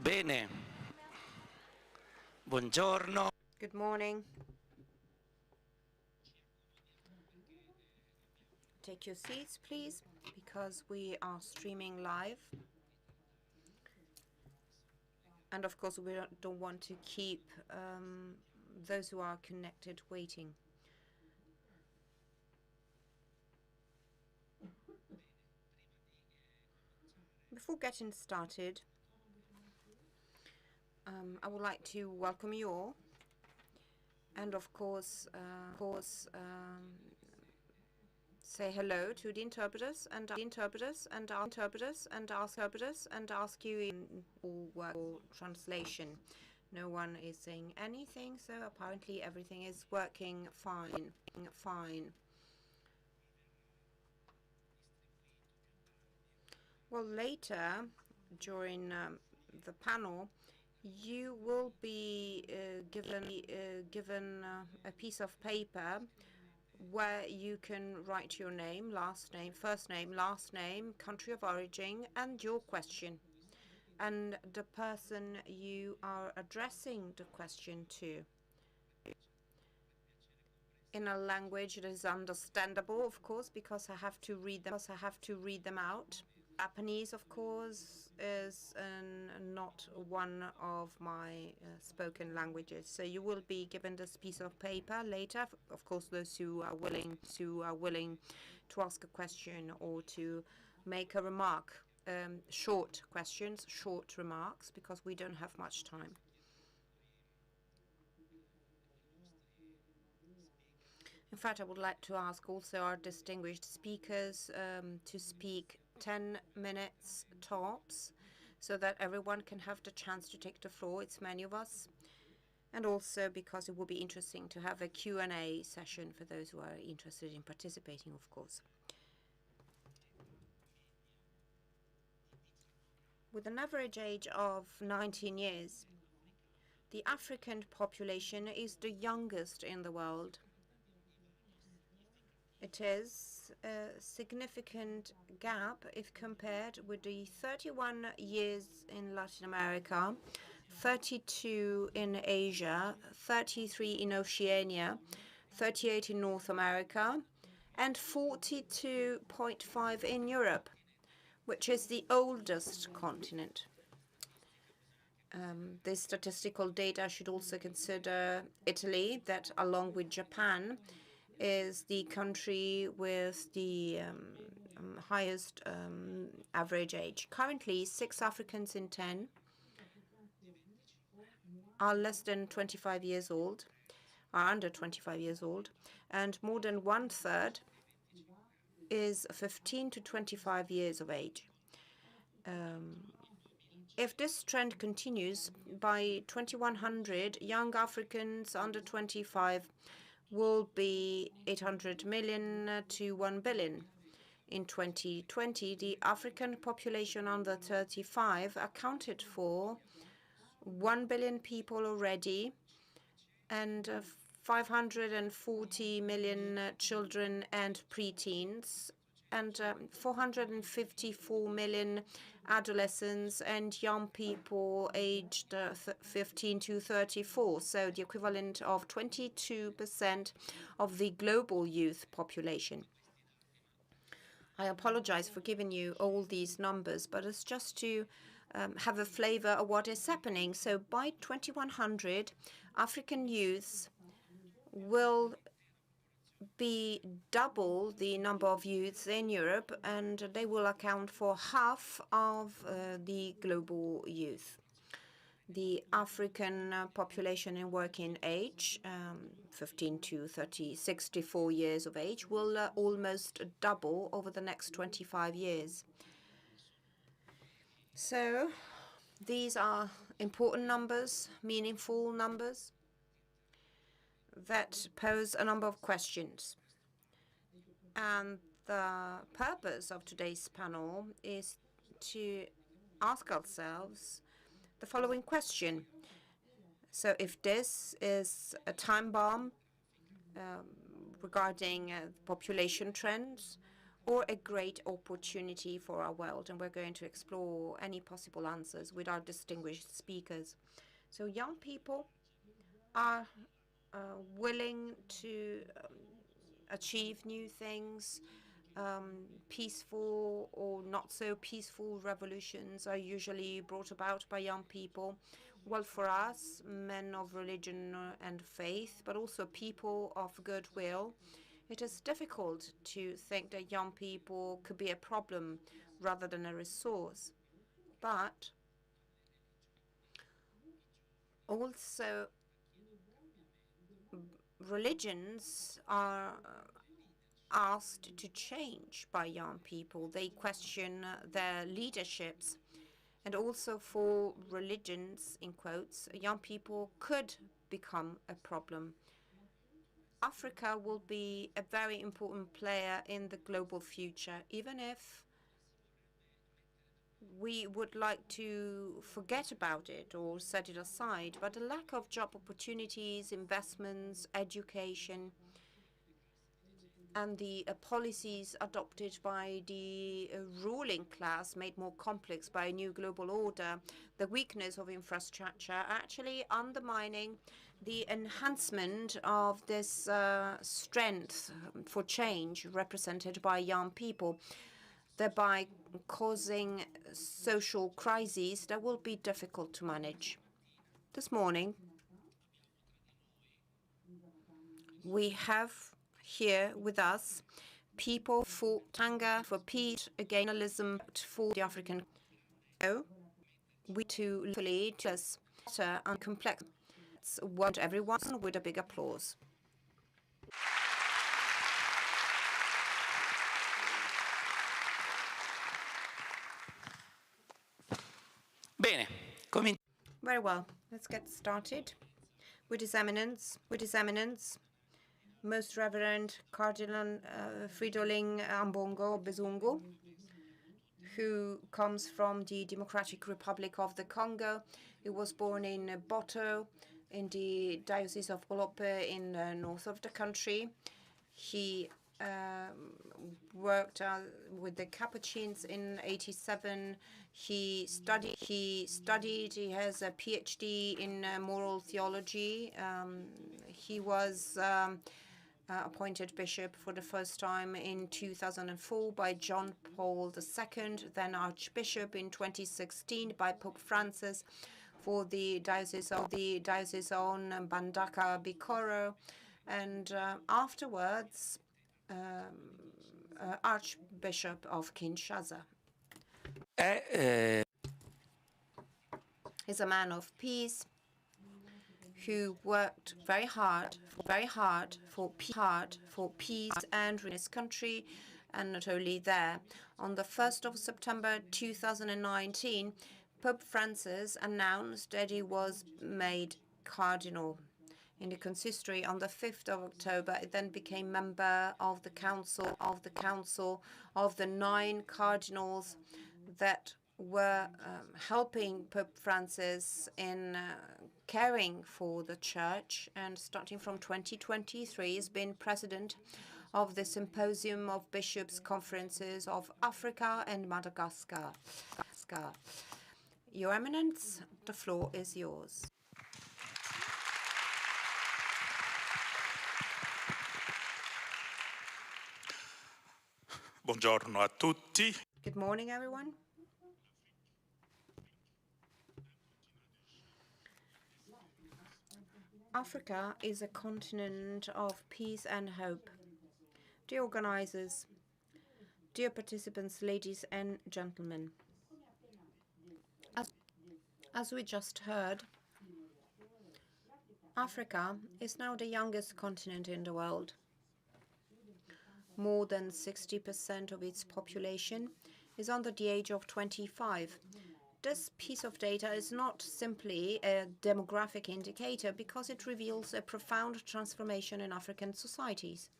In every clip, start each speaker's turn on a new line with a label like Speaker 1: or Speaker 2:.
Speaker 1: Bene, buongiorno.
Speaker 2: Good morning. Take your seats, please, because we are streaming live. And of course, we don't want to keep those who are connected waiting. Before getting started, I would like to welcome you all, and of course, say hello to the interpreters and ask you in all translation. No one is saying anything, so apparently everything is working fine. Well, later during the panel, you will be given a piece of paper where you can write your name, last name, first name, last name, country of origin, and your question, and the person you are addressing the question to, in a language that is understandable, of course, because I have to read them out. Japanese, of course, is not one of my spoken languages. So you will be given this piece of paper later. Of course, those who are willing to ask a question or to make a remark. Short questions, short remarks, because we don't have much time. In fact, I would like to ask also our distinguished speakers to speak 10 minutes tops, so that everyone can have the chance to take the floor. It's many of us. And also because it will be interesting to have a Q&A session for those who are interested in participating, of course. With an average age of 19 years, the African population is the youngest in the world. It is a significant gap if compared with the 31 years in Latin America, 32 in Asia, 33 in Oceania, 38 in North America, and 42.5 in Europe, which is the oldest continent. This statistical data should also consider Italy, that along with Japan, is the country with the highest average age. Currently, 6 Africans in 10 are less than 25 years old, are under 25 years old, and more than 1/3 is 15 to 25 years of age. If this trend continues, by 2100, young Africans under 25 will be 800 million to 1 billion. In 2020, the African population under 35 accounted for 1 billion people already, and 540 million children and preteens, and 454 million adolescents and young people aged 15 to 34, so the equivalent of 22% of the global youth population. I apologize for giving you all these numbers, but it's just to have a flavor of what is happening. So by 2100, African youths will be double the number of youths in Europe, and they will account for half of the global youth. The African population in working age, 15 to 64 years of age, will almost double over the next 25 years. So these are important numbers, meaningful numbers, that pose a number of questions. And the purpose of today's panel is to ask ourselves the following question. So if this is a time bomb regarding population trends, or a great opportunity for our world? And we're going to explore any possible answers with our distinguished speakers. So young people are willing to achieve new things. Peaceful or not so peaceful revolutions are usually brought about by young people. Well, for us, men of religion and faith, but also people of goodwill, it is difficult to think that young people could be a problem rather than a resource. But also, religions are asked to change by young people. They question their leaderships. And also for religions, in quotes, young people could become a problem. Africa will be a very important player in the global future, even if we would like to forget about it or set it aside. But the lack of job opportunities, investments, education, and the policies adopted by the ruling class, made more complex by a new global order, the weakness of infrastructure, actually undermining the enhancement of this strength for change represented by young people, thereby causing social crises that will be difficult to manage. This morning, we have here with us people for Tanga, for peace, against nationalism, for the African. We to lead us better and complex. Want everyone with a big applause.
Speaker 1: Bene,
Speaker 2: Very well. Let's get started. With His Eminence, Most Reverend Cardinal Fridolin Ambongo Bezungu, who comes from the Democratic Republic of the Congo. He was born in Boto, in the Diocese of Bolope in the north of the country. He worked with the Capuchins in '87. He studied. He has a PhD in moral theology. He was appointed bishop for the first time in 2004 by John Paul II, then Archbishop in 2016 by Pope Francis for the diocese on Bandaka Bikoro, and afterwards Archbishop of Kinshasa. He's a man of peace who worked very hard for peace and in his country, and not only there. On the 1st of September 2019, Pope Francis announced that he was made cardinal in the consistory. On the 5th of October, it then became member of the council of the 9 cardinals that were helping Pope Francis in caring for the church, and starting from 2023 has been president of the Symposium of Bishops' Conferences of Africa and Madagascar. Your Eminence, the floor is yours.
Speaker 1: Buongiorno a tutti.
Speaker 2: Good morning, everyone. Africa is a continent of peace and hope. Dear organizers, dear participants, ladies and gentlemen, as we just heard, Africa is now the youngest continent in the world. More than 60% of its population is under the age of 25. This piece of data is not simply a demographic indicator because it reveals a profound transformation in African societies.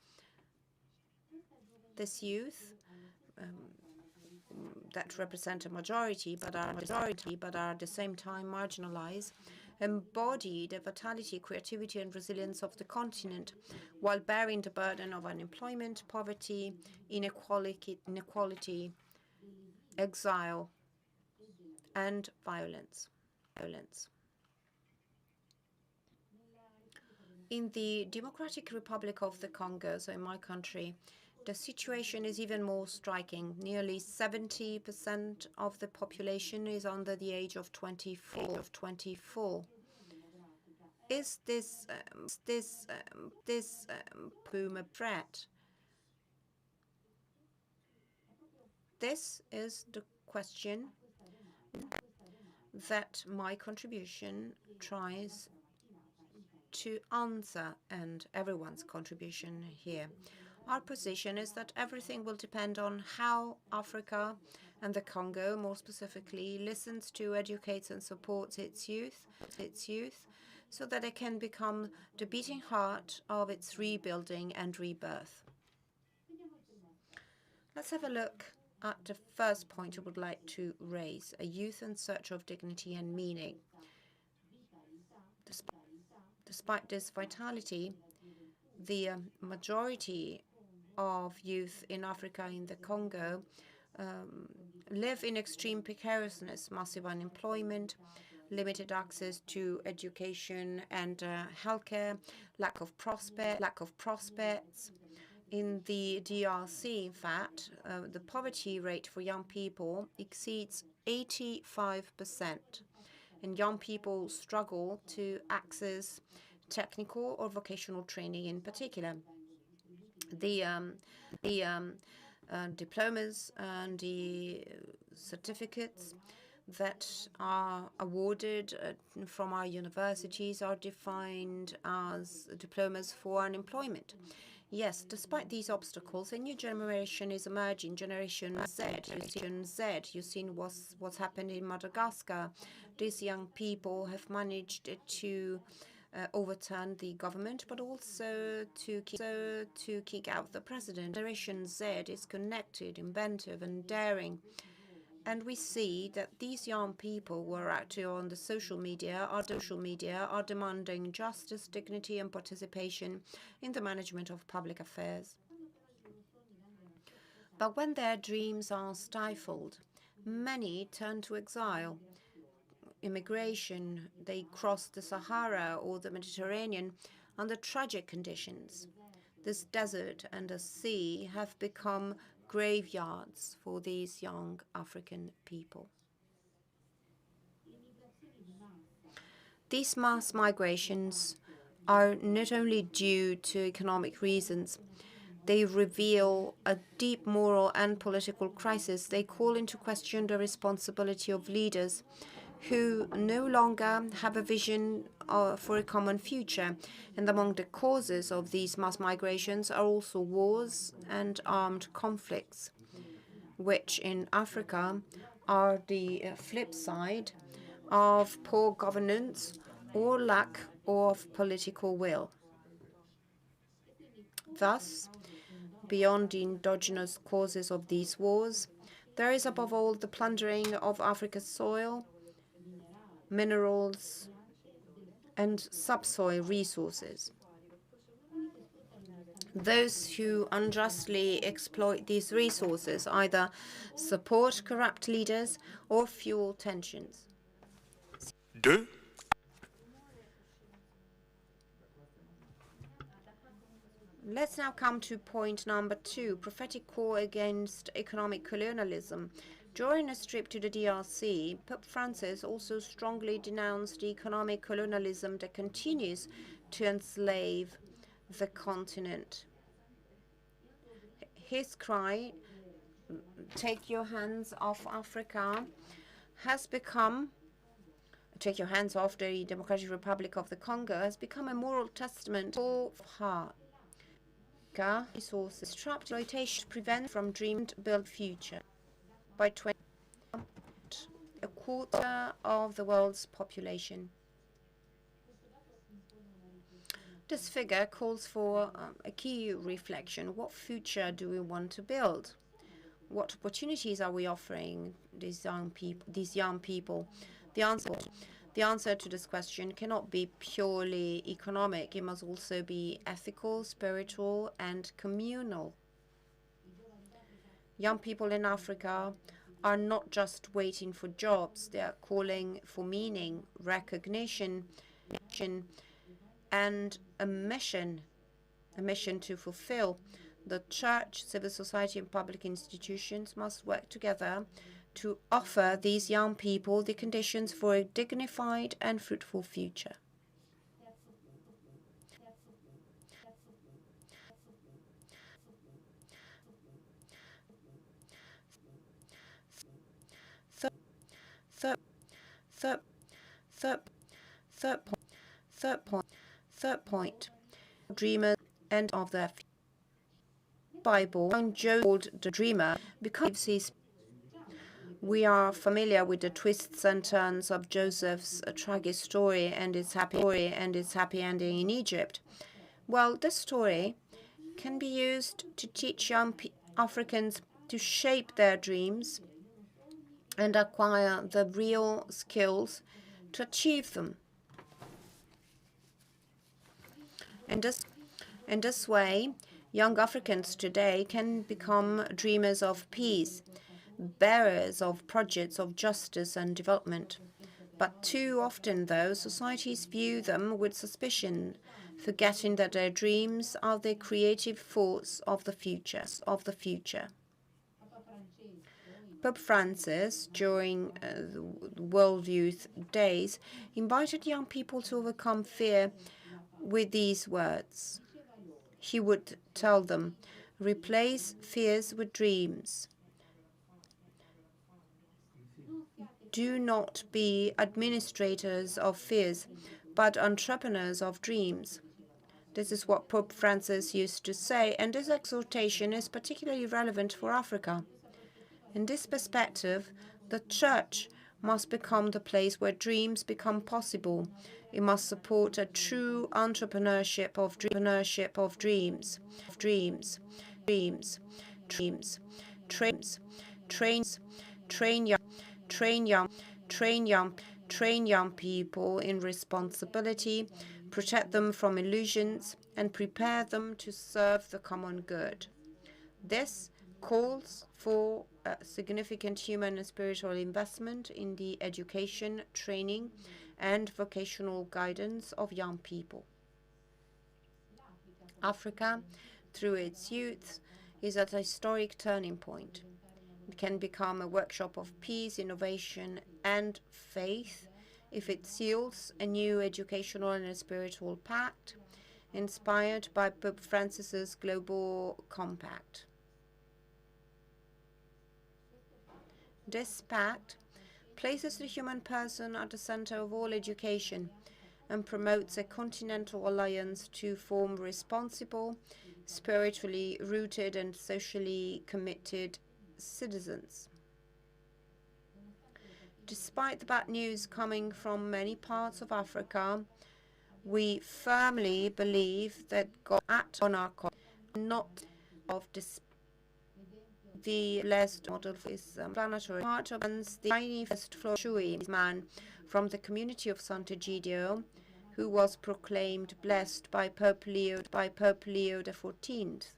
Speaker 2: This youth that represent a majority but are at the same time marginalized, embody the vitality, creativity, and resilience of the continent, while bearing the burden of unemployment, poverty, inequality, exile, and violence. In the Democratic Republic of the Congo, so in my country, the situation is even more striking. Nearly 70% of the population is under the age of 24. Is this boom a threat? This is the question that my contribution tries to answer, and everyone's contribution here. Our position is that everything will depend on how Africa and the Congo, more specifically, listens to, educates, and supports its youth, so that it can become the beating heart of its rebuilding and rebirth. Let's have a look at the first point I would like to raise: a youth in search of dignity and meaning. Despite this vitality, the majority of youth in Africa, in the Congo, live in extreme precariousness, massive unemployment, limited access to education and healthcare, lack of prospects. In the DRC, in fact, the poverty rate for young people exceeds 85%, and young people struggle to access technical or vocational training in particular. The diplomas and the certificates that are awarded from our universities are defined as diplomas for unemployment. Yes, despite these obstacles, a new generation is emerging, Generation Z. You've seen what's happened in Madagascar. These young people have managed to overturn the government, but also to kick out the president. Generation Z is connected, inventive, and daring. And we see that these young people who are active on the social media are demanding justice, dignity, and participation in the management of public affairs. But when their dreams are stifled, many turn to exile, immigration. They cross the Sahara or the Mediterranean under tragic conditions. This desert and the sea have become graveyards for these young African people. These mass migrations are not only due to economic reasons, they reveal a deep moral and political crisis. They call into question the responsibility of leaders who no longer have a vision for a common future. And among the causes of these mass migrations are also wars and armed conflicts, which in Africa are the flip side of poor governance or lack of political will. Thus, beyond the endogenous causes of these wars, there is above all the plundering of Africa's soil, minerals, and subsoil resources. Those who unjustly exploit these resources either support corrupt leaders or fuel tensions.
Speaker 1: 2.
Speaker 2: Let's now come to point number 2, prophetic call against economic colonialism. During a trip to the DRC, Pope Francis also strongly denounced the economic colonialism that continues to enslave the continent. His cry, "Take your hands off Africa," has become, "Take your hands off the Democratic Republic of the Congo," has become a moral testament of heart. Resources trapped exploitation prevent from dreamed build future. By 2020, a quarter of the world's population. This figure calls for a key reflection. What future do we want to build? What opportunities are we offering these young people? The answer: The answer to this question cannot be purely economic. It must also be ethical, spiritual, and communal. Young people in Africa are not just waiting for jobs. They are calling for meaning, recognition, and a mission to fulfill. The church, civil society, and public institutions must work together to offer these young people the conditions for a dignified and fruitful future. Third, third, third, third point. Dreamers and of their Bible. Young Joseph called the dreamer because we are familiar with the twists and turns of Joseph's tragic story and its happy ending in Egypt. Well, this story can be used to teach young Africans to shape their dreams and acquire the real skills to achieve them. In this way, young Africans today can become dreamers of peace, bearers of projects of justice and development. But too often, though, societies view them with suspicion, forgetting that their dreams are the creative force of the future. Pope Francis, during the World Youth Days, invited young people to overcome fear with these words. He would tell them, replace fears with dreams. Do not be administrators of fears, but entrepreneurs of dreams. This is what Pope Francis used to say, and this exhortation is particularly relevant for Africa. In this perspective, the Church must become the place where dreams become possible. It must support a true entrepreneurship of dreams. Train young people in responsibility, protect them from illusions, and prepare them to serve the common good. This calls for a significant human and spiritual investment in the education, training, and vocational guidance of young people. Africa, through its youth, is at a historic turning point. It can become a workshop of peace, innovation, and faith if it seals a new educational and spiritual pact inspired by Pope Francis's Global Compact. This pact places the human person at the center of all education and promotes a continental alliance to form responsible, spiritually rooted, and socially committed citizens. Despite the bad news coming from many parts of Africa, we firmly believe that God on our cause, not of the blessed model is planetary. Part of the tiny first flourishing man from the community of Sant'Egidio, who was proclaimed blessed by Pope Leo XIV.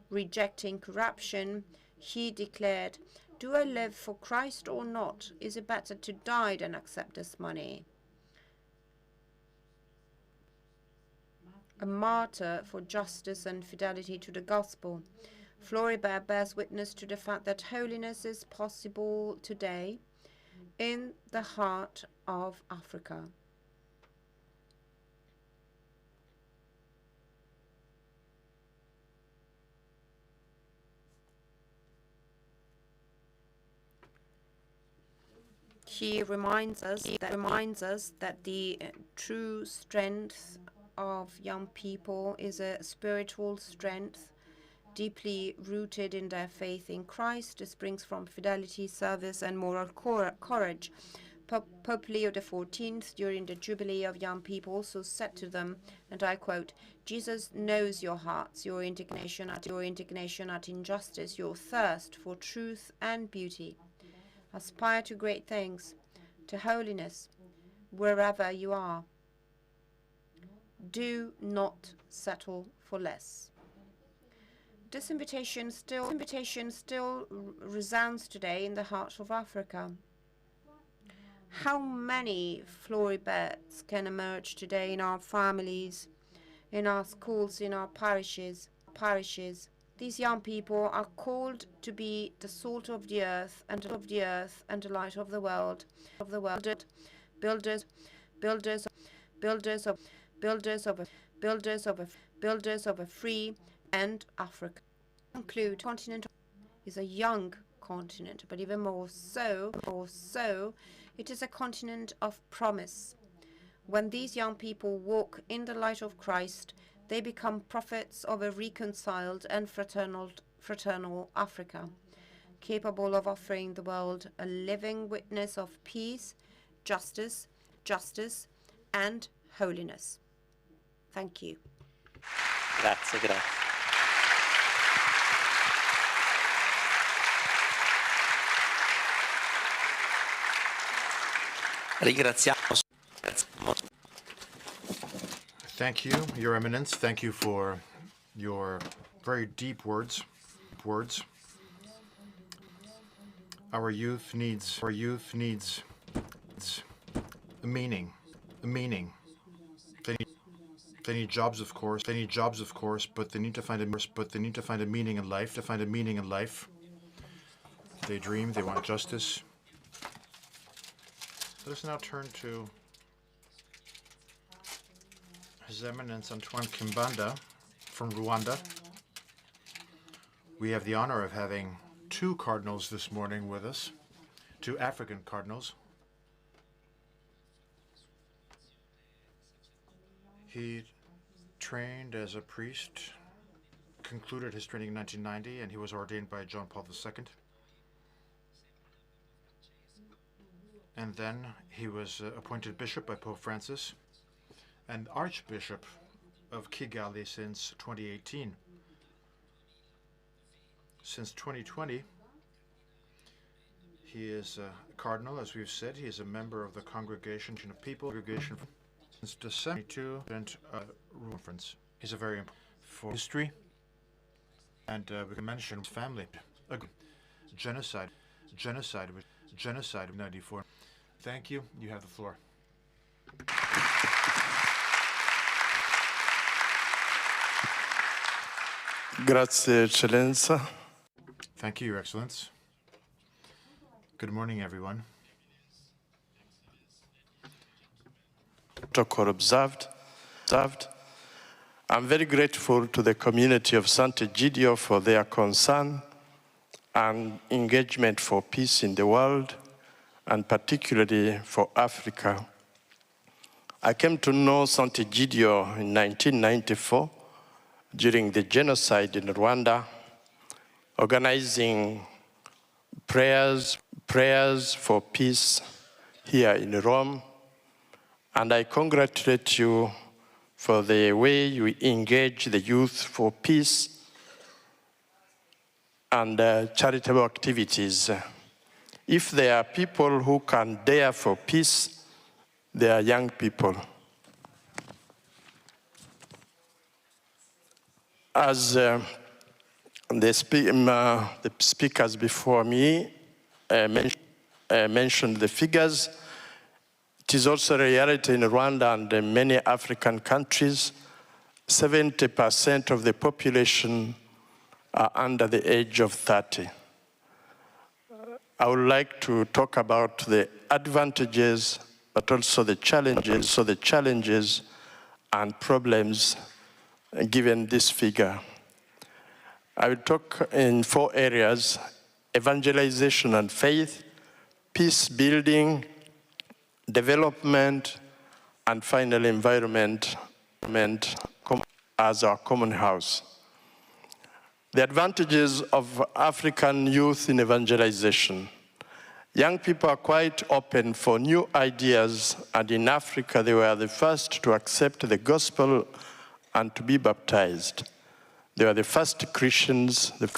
Speaker 2: Rejecting corruption, he declared, "Do I live for Christ or not? Is it better to die than accept this money?" A martyr for justice and fidelity to the gospel, Floribert bears witness to the fact that holiness is possible today in the heart of Africa. He reminds us that the true strength of young people is a spiritual strength deeply rooted in their faith in Christ. This springs from fidelity, service, and moral courage. Pope Leo XIV, during the Jubilee of Young People, also said to them, and I quote, "Jesus knows your hearts, your indignation at injustice, your thirst for truth and beauty. Aspire to great things. to holiness wherever you are. Do not settle for less. This invitation still resounds today in the heart of Africa. How many floribets can emerge today in our families, in our schools, in our parishes? These young people are called to be the salt of the earth and the light of the world. Builders of a free and Africa. Conclude, continent is a young continent, but even more so, it is a continent of promise. When these young people walk in the light of Christ, they become prophets of a reconciled and fraternal Africa, capable of offering the world a living witness of peace, justice, and holiness. Thank you.
Speaker 3: Grazie, grazie. Ringraziamo.
Speaker 4: Thank you, Your Eminence. Thank you for your very deep words. Our youth needs a meaning. They need jobs, of course, but they need to find a meaning in life. They dream, they want justice. Let us now turn to His Eminence Antoine Kimbanda from Rwanda. We have the honor of having two cardinals this morning with us, two African cardinals. He trained as a priest, concluded his training in 1990, and he was ordained by John Paul II. And then he was appointed bishop by Pope Francis and Archbishop of Kigali since 2018. Since 2020, he is a cardinal, as we've said. He is a member of the Congregation of People, since December 22, and conference. He's a very important for history, and we can mention his family. Genocide of 94. Thank you. You have the floor.
Speaker 5: Grazie, Eccellenza.
Speaker 4: Thank you, Your Excellence. Good morning, everyone.
Speaker 5: Protocol observed. I'm very grateful to the community of Sant'Egidio for their concern and engagement for peace in the world, and particularly for Africa. I came to know Sant'Egidio in 1994 during the genocide in Rwanda, organizing prayers for peace here in Rome. And I congratulate you for the way you engage the youth for peace and charitable activities. If there are people who can dare for peace, they are young people. As the speakers before me mentioned the figures, it is also a reality in Rwanda and in many African countries. 70% of the population are under the age of 30. I would like to talk about the advantages, but also the challenges and problems given this figure. I will talk in 4 areas: evangelization and faith, peace building, development, and finally environment as our common house. The advantages of African youth in evangelization. Young people are quite open for new ideas, and in Africa they were the first to accept the gospel and to be baptized. They were the first Christians, the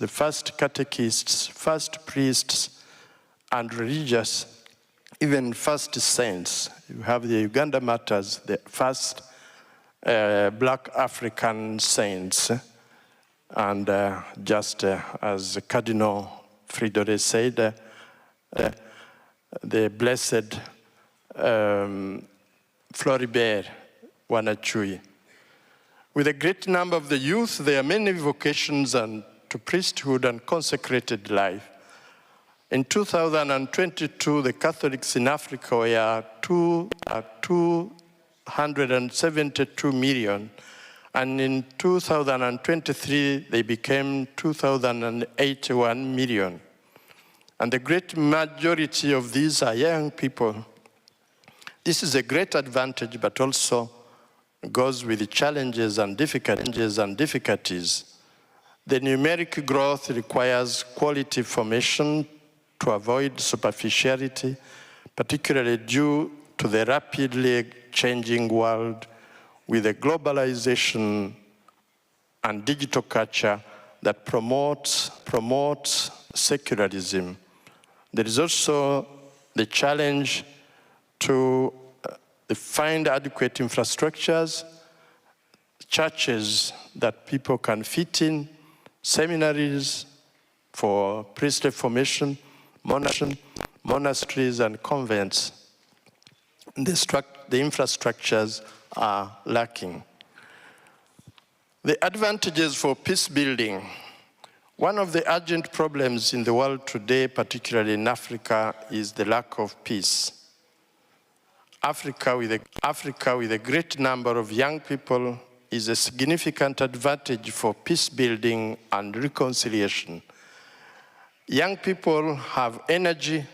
Speaker 5: first catechists, first priests, and religious even first saints. You have the Uganda Martyrs, the first black African saints. And just as Cardinal Fridolin said, the blessed Floribert Wanachui. With a great number of the youth, there are many vocations to priesthood and consecrated life. In 2022, the Catholics in Africa were 272 million, and in 2023, they became 2,081 million. And the great majority of these are young people. This is a great advantage, but also goes with the challenges and difficulties. The numeric growth requires quality formation to avoid superficiality, particularly due to the rapidly changing world with a globalization and digital culture that promotes secularism. There is also the challenge to find adequate infrastructures, churches that people can fit in, seminaries for priestly formation, monasteries and convents. The infrastructures are lacking. The advantages for peace building. One of the urgent problems in the world today, particularly in Africa, is the lack of peace. Africa with a great number of young people is a significant advantage for peace building and reconciliation. Young people have energy,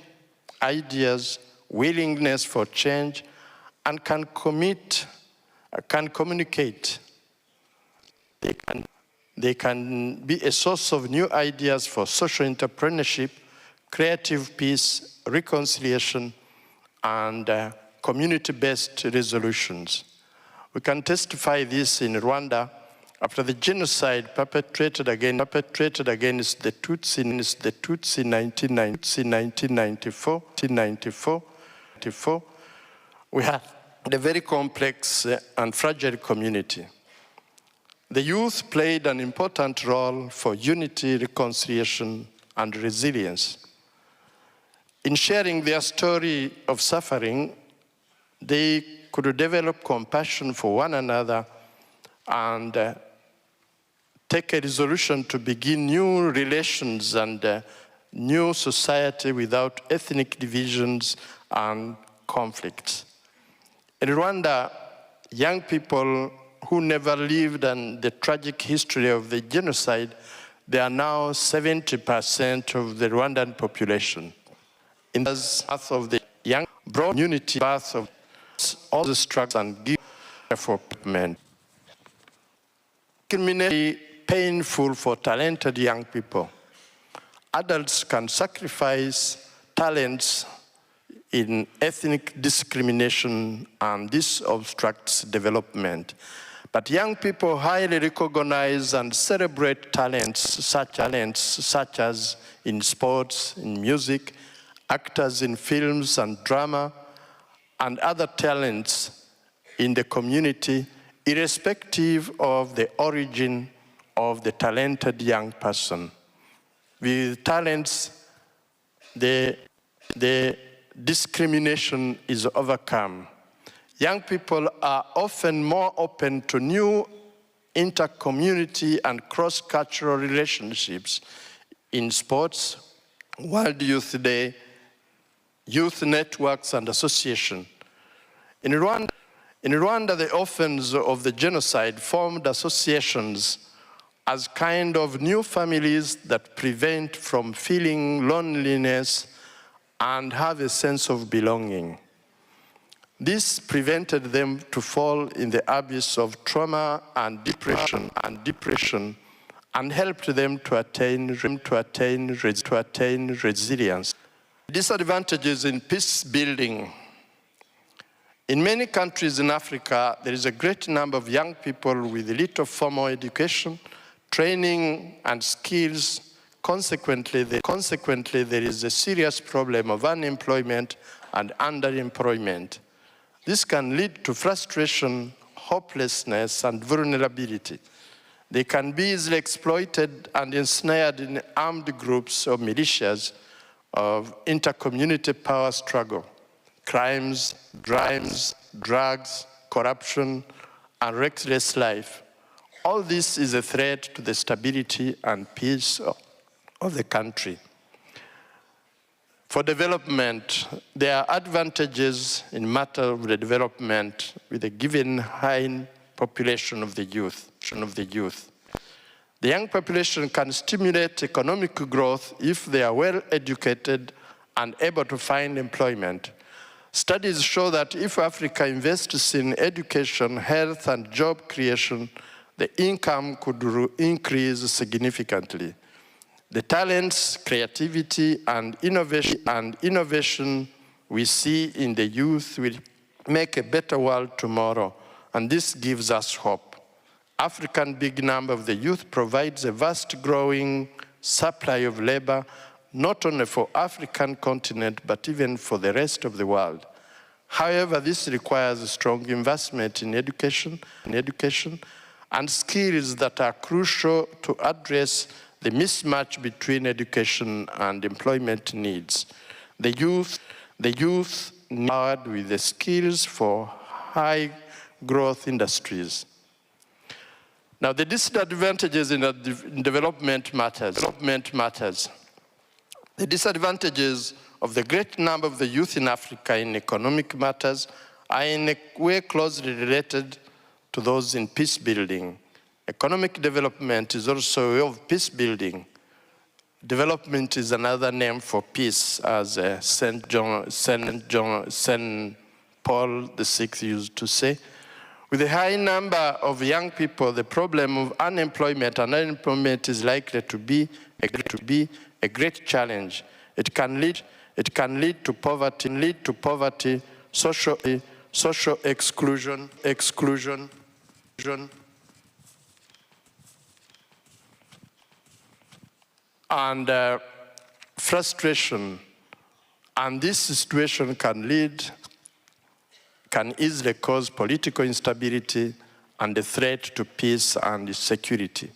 Speaker 5: ideas, willingness for change, and can communicate. They can be a source of new ideas for social entrepreneurship, creative peace, reconciliation, and community-based resolutions. We can testify this in Rwanda after the genocide perpetrated against the Tutsi in 1994. We had a very complex and fragile community. The youth played an important role for unity, reconciliation, and resilience. In sharing their story of suffering, they could develop compassion for one another and take a resolution to begin new relations and new society without ethnic divisions and conflicts. In Rwanda, young people who never lived in the tragic history of the genocide, they are now 70% of the Rwandan population. In the path of the young, broad unity path of all the struggles and give for men. Criminally painful for talented young people. Adults can sacrifice talents in ethnic discrimination, and this obstructs development. But young people highly recognize and celebrate talents such as in sports, in music, actors in films and drama, and other talents in the community, irrespective of the origin of the talented young person. With talents, the discrimination is overcome. Young people are often more open to new inter-community and cross-cultural relationships in sports, World Youth Day, youth networks and associations. In Rwanda, the orphans of the genocide formed associations as kind of new families that prevent from feeling loneliness and have a sense of belonging. This prevented them to fall in the abyss of trauma and depression and helped them to attain resilience. Disadvantages in peace building. In many countries in Africa, there is a great number of young people with little formal education, training, and skills Consequently, there is a serious problem of unemployment and underemployment. This can lead to frustration, hopelessness, and vulnerability. They can be easily exploited and ensnared in armed groups or militias of inter-community power struggle. Crimes, drugs, corruption, and reckless life. All this is a threat to the stability and peace of the country. For development, there are advantages in matter of the development with a given high population of the youth. The young population can stimulate economic growth if they are well educated and able to find employment. Studies show that if Africa invests in education, health, and job creation, the income could increase significantly. The talents, creativity, and innovation we see in the youth will make a better world tomorrow, and this gives us hope. African big number of the youth provides a vast growing supply of labor, not only for African continent, but even for the rest of the world. However, this requires a strong investment in education and skills that are crucial to address the mismatch between education and employment needs. The youth empowered with the skills for high growth industries. Now, the disadvantages in development matters. The disadvantages of the great number of the youth in Africa in economic matters are in a way closely related to those in peace building. Economic development is also a way of peace building. Development is another name for peace, as St. Paul VI used to say. With a high number of young people, the problem of unemployment is likely to be a great challenge. It can lead to poverty, social exclusion, and frustration. And this situation can easily cause political instability and a threat to peace and security.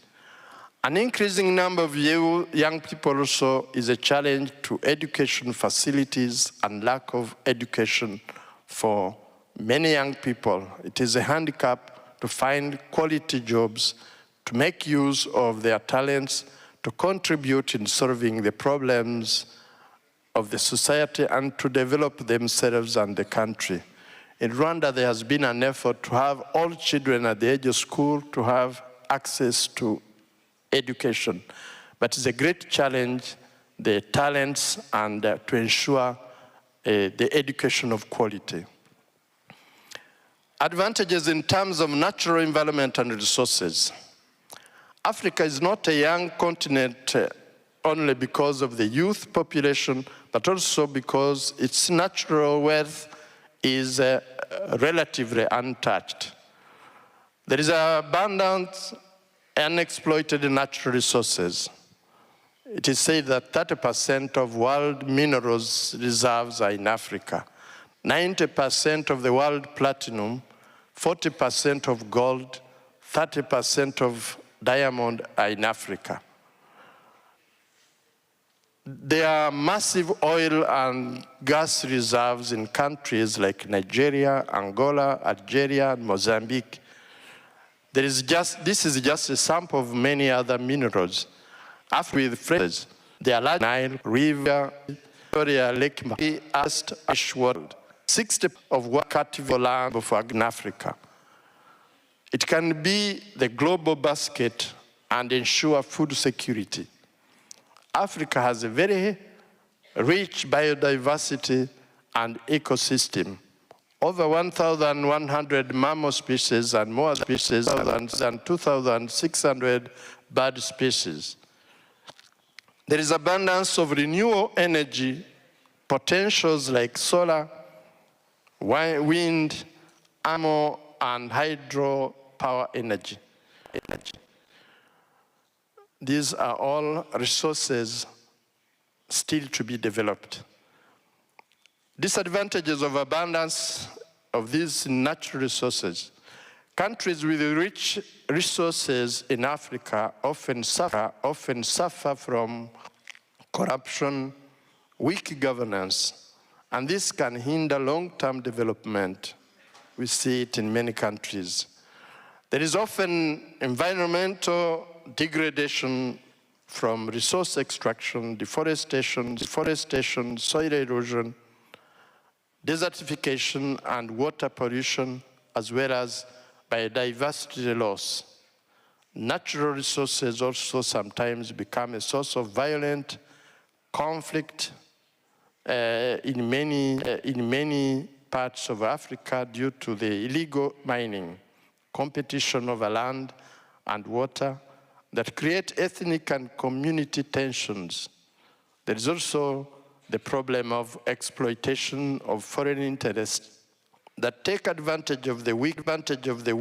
Speaker 5: An increasing number of young people also is a challenge to education facilities and lack of education for many young people. It is a handicap to find quality jobs, to make use of their talents, to contribute in solving the problems of the society and to develop themselves and the country. In Rwanda, there has been an effort to have all children at the age of school to have access to education. But it's a great challenge, the talents, and to ensure the education of quality. Advantages in terms of natural environment and resources. Africa is not a young continent only because of the youth population, but also because its natural wealth is relatively untouched. There is abundant unexploited natural resources. It is said that 30% of world minerals reserves are in Africa. 90% of the world platinum, 40% of gold, 30% of diamond are in Africa. There are massive oil and gas reserves in countries like Nigeria, Angola, Algeria, and Mozambique. This is just a sample of many other minerals. Africa with phrases, the large Nile River, Victoria Lake, the East world, 60% of what cultivable land for Africa. It can be the global basket and ensure food security. Africa has a very rich biodiversity and ecosystem. Over 1,100 mammal species and more species than 2,600 bird species. There is abundance of renewable energy potentials like solar, wind, and hydro power energy. These are all resources still to be developed. Disadvantages of abundance of these natural resources. Countries with rich resources in Africa often suffer from corruption, weak governance, and this can hinder long-term development. We see it in many countries. There is often environmental degradation from resource extraction, deforestation, soil erosion, desertification, and water pollution, as well as biodiversity loss. Natural resources also sometimes become a source of violent conflict in many parts of Africa due to the illegal mining, competition over land and water that create ethnic and community tensions. There is also the problem of exploitation of foreign interests that take advantage of the weak, bargaining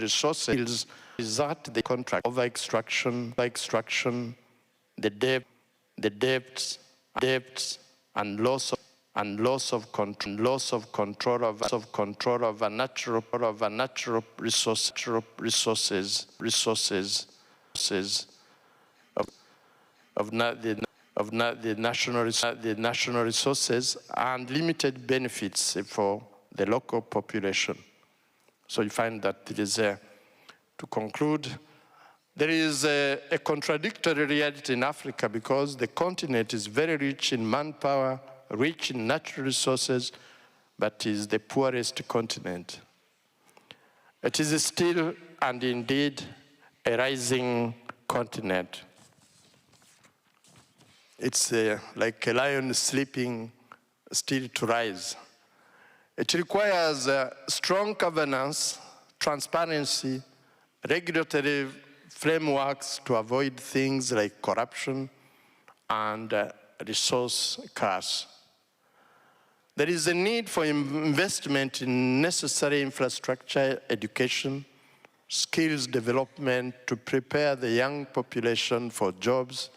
Speaker 5: resources, result the contract over extraction, the debts, and loss of control of natural resources of the national resources and limited benefits for the local population. So you find that there is to conclude, there is a contradictory reality in Africa because the continent is very rich in manpower, rich in natural resources, but is the poorest continent. It is still and indeed a rising continent. It's like a lion sleeping, still to rise. It requires strong governance, transparency, regulatory frameworks to avoid things like corruption and resource curse. There is a need for investment in necessary infrastructure, education, skills development to prepare the young population for jobs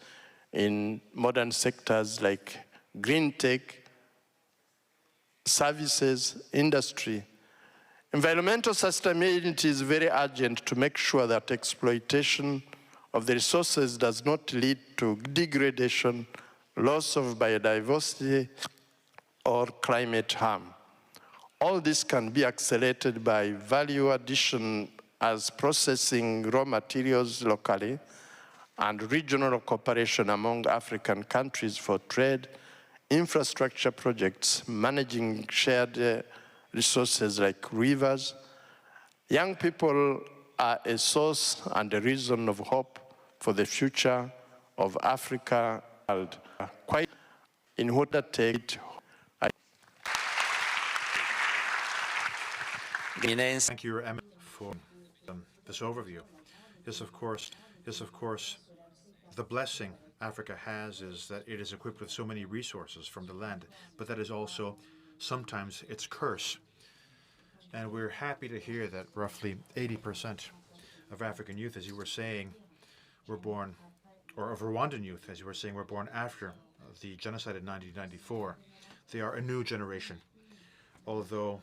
Speaker 5: in modern sectors like green tech, services, industry. Environmental sustainability is very urgent to make sure that exploitation of the resources does not lead to degradation, loss of biodiversity, or climate harm. All this can be accelerated by value addition as processing raw materials locally and regional cooperation among African countries for trade, infrastructure projects, managing shared resources like rivers. Young people are a source and a reason of hope for the future of Africa. Quite in what that take.
Speaker 4: Thank you, Emma, for this overview. Yes, of course, the blessing Africa has is that it is equipped with so many resources from the land, but that is also sometimes its curse. And we're happy to hear that roughly 80% of African youth, as you were saying, were born, or of Rwandan youth, as you were saying, were born after the genocide in 1994. They are a new generation. Although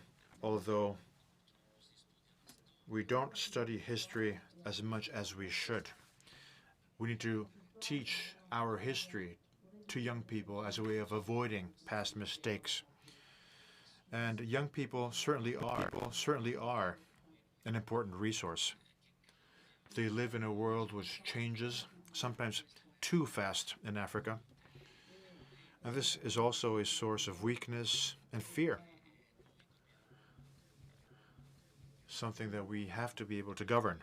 Speaker 4: we don't study history as much as we should. We need to teach our history to young people as a way of avoiding past mistakes. And young people certainly are an important resource. They live in a world which changes, sometimes too fast in Africa. And this is also a source of weakness and fear. Something that we have to be able to govern.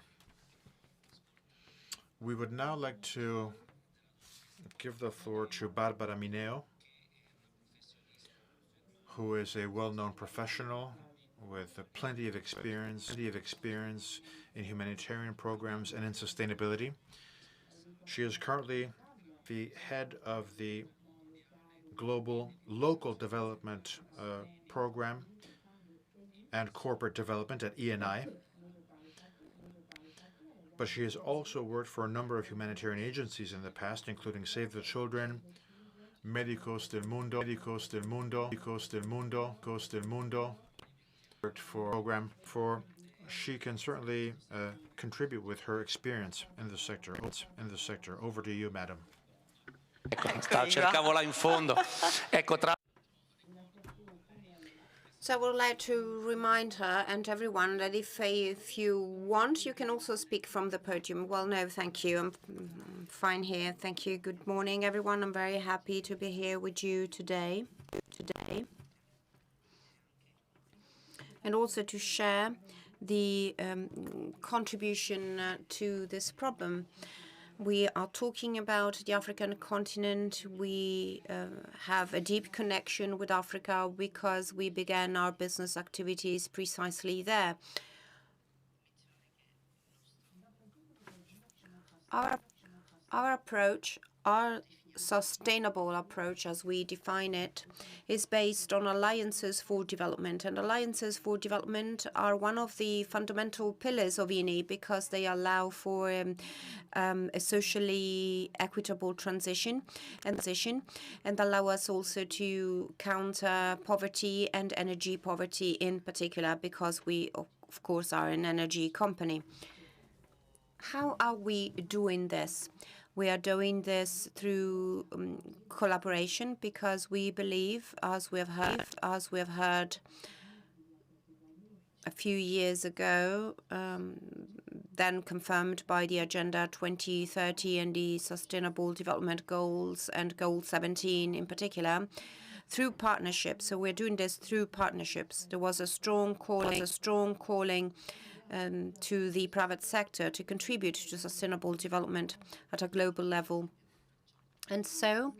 Speaker 4: We would now like to give the floor to Barbara Mineo, who is a well-known professional with plenty of experience in humanitarian programs and in sustainability. She is currently the head of the Global Local Development Program and corporate development at ENI. But she has also worked for a number of humanitarian agencies in the past, including Save the Children, Médicos del Mundo, Médicos del Mundo, Médicos del Mundo, Médicos del Mundo. Worked for program for. She can certainly contribute with her experience in the sector. Over to you, madam.
Speaker 3: Cercavo là in fondo. Ecco,
Speaker 2: So I would like to remind her and everyone that if you want, you can also speak from the podium. Well, no, thank you. I'm fine here. Thank you. Good morning, everyone. I'm very happy to be here with you today. And also to share the contribution to this problem. We are talking about the African continent. We have a deep connection with Africa because we began our business activities precisely there. Our approach, our sustainable approach, as we define it, is based on alliances for development. And alliances for development are one of the fundamental pillars of ENI because they allow for a socially equitable transition and allow us also to counter poverty and energy poverty in particular, because we, of course, are an energy company. How are we doing this? We are doing this through collaboration because we believe, as we have heard a few years ago, then confirmed by the Agenda 2030 and the Sustainable Development Goals and Goal 17 in particular, through partnerships. So we're doing this through partnerships. There was a strong calling to the private sector to contribute to sustainable development at a global level. And so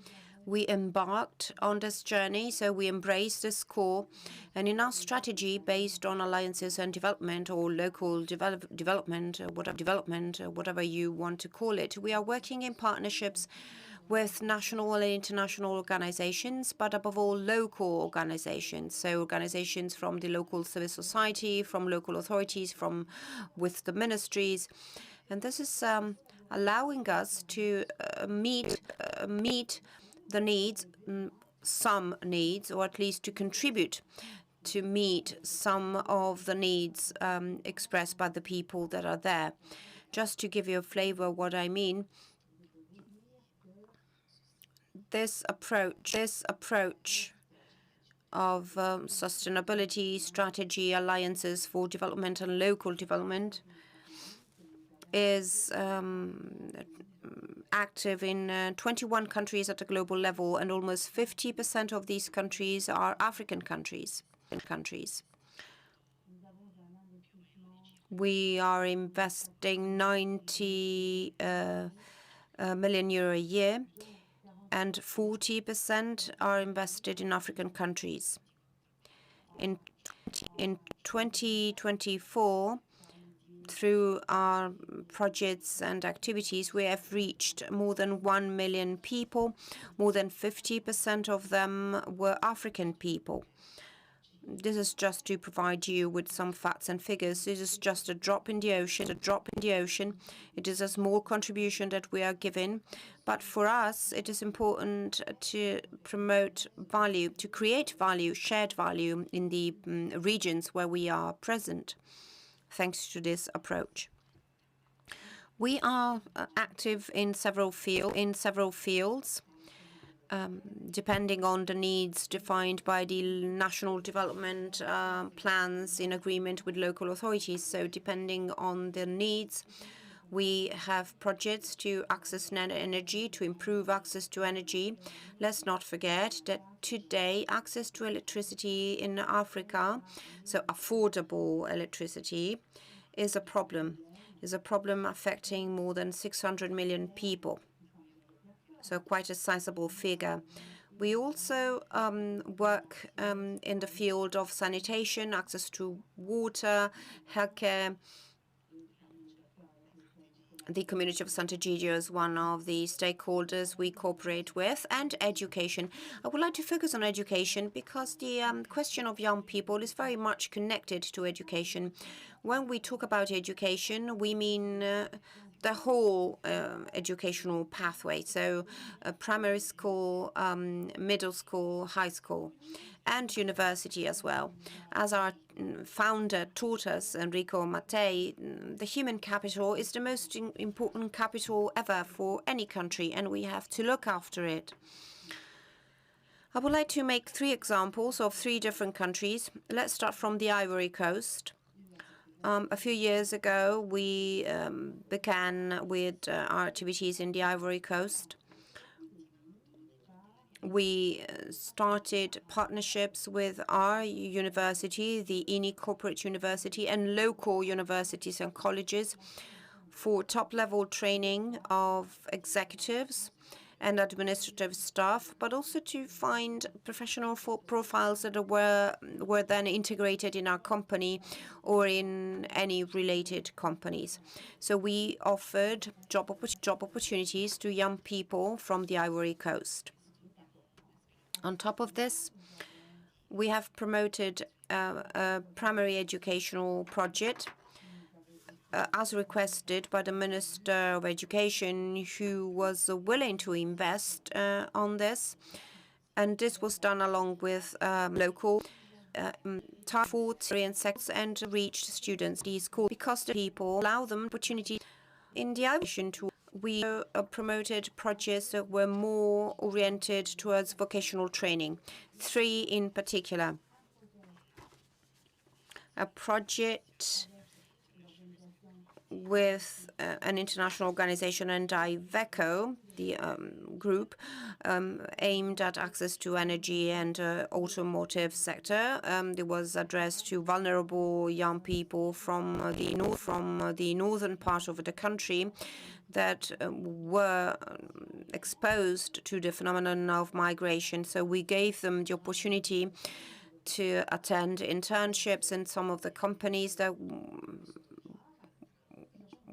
Speaker 2: we embarked on this journey, so we embraced this core. And in our strategy based on alliances and development, or local development, whatever you want to call it, we are working in partnerships with national and international organizations, but above all local organizations. So organizations from the local civil society, from local authorities, with the ministries. And this is allowing us to meet the needs, some needs, or at least to contribute to meet some of the needs expressed by the people that are there. Just to give you a flavor of what I mean, this approach of sustainability, strategy, alliances for development and local development is active in 21 countries at a global level, and almost 50% of these countries are African countries. We are investing 90 million euro a year, and 40% are invested in African countries. In 2024, through our projects and activities, we have reached more than 1 million people. More than 50% of them were African people. This is just to provide you with some facts and figures. This is just a drop in the ocean. It is a small contribution that we are giving. But for us, it is important to promote value, to create value, shared value in the regions where we are present, thanks to this approach. We are active in several fields. Depending on the needs defined by the national development plans in agreement with local authorities. So depending on the needs, we have projects to access energy, to improve access to energy. Let's not forget that today access to electricity in Africa, so affordable electricity, is a problem affecting more than 600 million people. So quite a sizable figure. We also work in the field of sanitation, access to water, healthcare, The community of Sant'Egidio is one of the stakeholders we cooperate with, and education. I would like to focus on education because the question of young people is very much connected to education. When we talk about education, we mean the whole educational pathway, so primary school, middle school, high school, and university as well. As our founder taught us, Enrico Mattei, the human capital is the most important capital ever for any country, and we have to look after it. I would like to make 3 examples of 3 different countries. Let's start from the Ivory Coast. A few years ago, we began with our activities in the Ivory Coast. We started partnerships with our university, the INI Corporate University, and local universities and colleges for top-level training of executives and administrative staff, but also to find professional profiles that were then integrated in our company or in any related companies. So we offered job opportunities to young people from the Ivory Coast. On top of this, we have promoted a primary educational project as requested by the Minister of Education, who was willing to invest on this. And this was done along with local task force and sectors and reached students. These schools, because the people allow them opportunity in the education tool. We promoted projects that were more oriented towards vocational training. 3 in particular. A project with an international organization and Iveco, the group, aimed at access to energy and automotive sector. It was addressed to vulnerable young people from the northern part of the country that were exposed to the phenomenon of migration. So we gave them the opportunity to attend internships in some of the companies that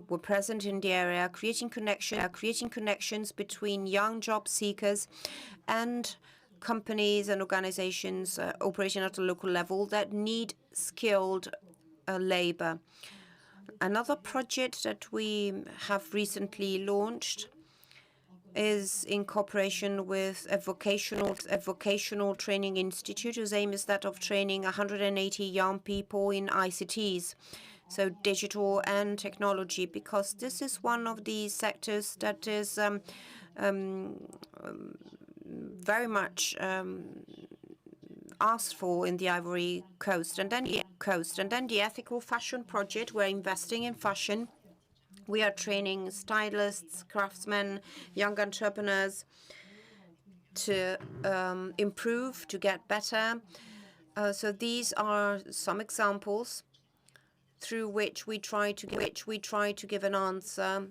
Speaker 2: were present in the area, creating connections between young job seekers and companies and organizations operating at a local level that need skilled labor. Another project that we have recently launched is in cooperation with a vocational training institute whose aim is that of training 180 young people in ICTs, so digital and technology, because this is one of the sectors that is very much asked for in the Ivory Coast. And then the ethical fashion project, we're investing in fashion. We are training stylists, craftsmen, young entrepreneurs to improve, to get better. So these are some examples through which we try to give an answer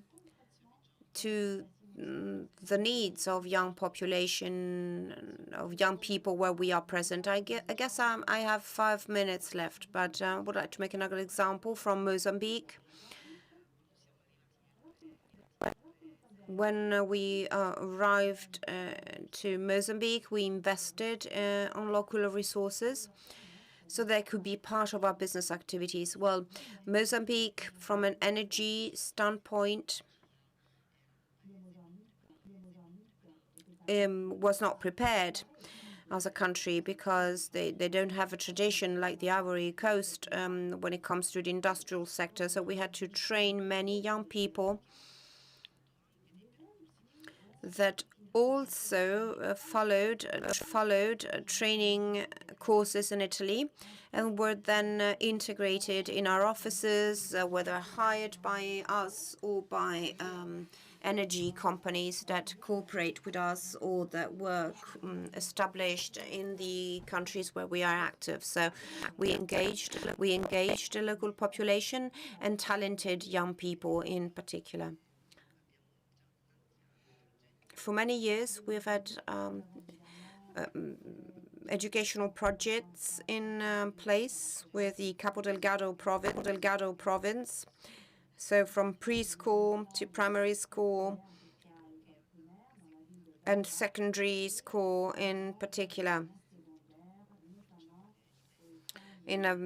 Speaker 2: to the needs of young population, of young people where we are present. I guess I have 5 minutes left, but I would like to make another example from Mozambique. When we arrived to Mozambique, we invested on local resources so they could be part of our business activities. Well, Mozambique, from an energy standpoint, was not prepared as a country because they don't have a tradition like the Ivory Coast when it comes to the industrial sector. So we had to train many young people that also followed training courses in Italy and were then integrated in our offices, whether hired by us or by energy companies that cooperate with us or that were established in the countries where we are active. So we engaged the local population and talented young people in particular. For many years, we've had educational projects in place with the Cabo Delgado province, So from preschool to primary school and secondary school in particular. In a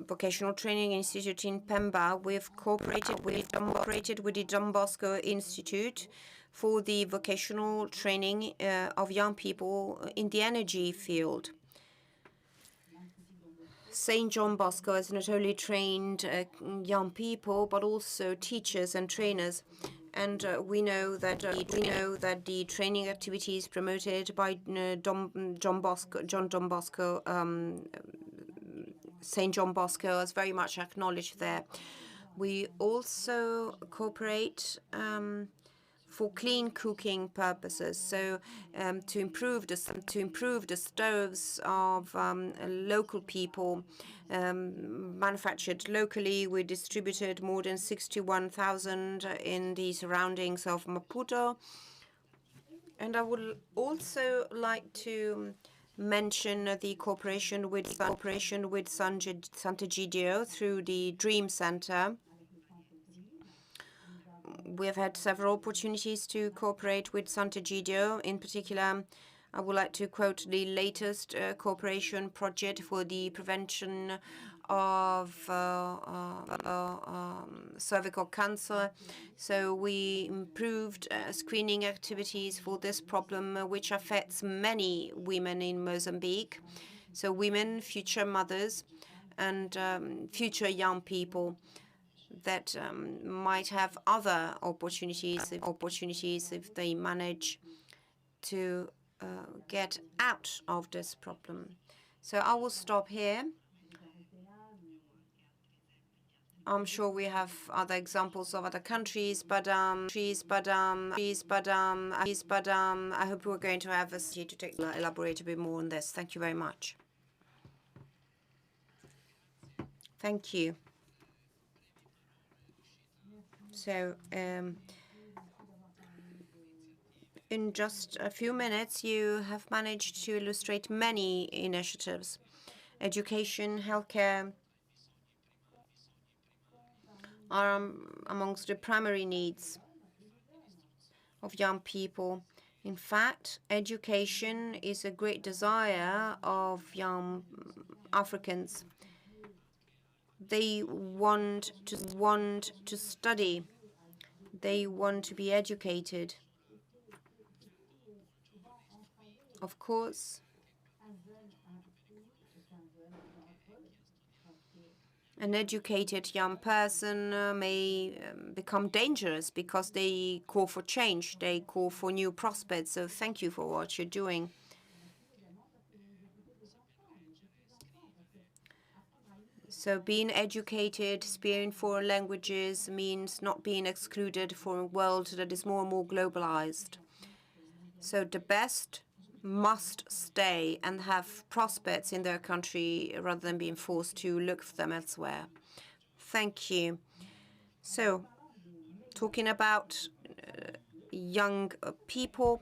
Speaker 2: vocational training institute in Pemba, we've cooperated with the Don Bosco Institute for the vocational training of young people in the energy field. St. John Bosco has not only trained young people, but also teachers and trainers. And we know that the training activities promoted by John Don Bosco St. John Bosco is very much acknowledged there. We also cooperate for clean cooking purposes, so to improve the stoves of local people manufactured locally. We distributed more than 61,000 in the surroundings of Maputo. And I would also like to mention the cooperation with Sant'Egidio through the Dream Center. We've had several opportunities to cooperate with Sant'Egidio. In particular, I would like to quote the latest cooperation project for the prevention of cervical cancer. So we improved screening activities for this problem, which affects many women in Mozambique. So women, future mothers, and future young people that might have other opportunities if they manage to get out of this problem. So I will stop here. I'm sure we have other examples of other countries, but I hope we're going to have a to elaborate a bit more on this. Thank you very much. Thank you. So, in just a few minutes, you have managed to illustrate many initiatives. Education, healthcare are amongst the primary needs of young people. In fact, education is a great desire of young Africans. They want to study. They want to be educated. Of course, an educated young person may become dangerous because they call for change, they call for new prospects. So thank you for what you're doing. So being educated, speaking foreign languages means not being excluded from a world that is more and more globalized. So the best must stay and have prospects in their country rather than being forced to look for them elsewhere. Thank you. So, talking about young people,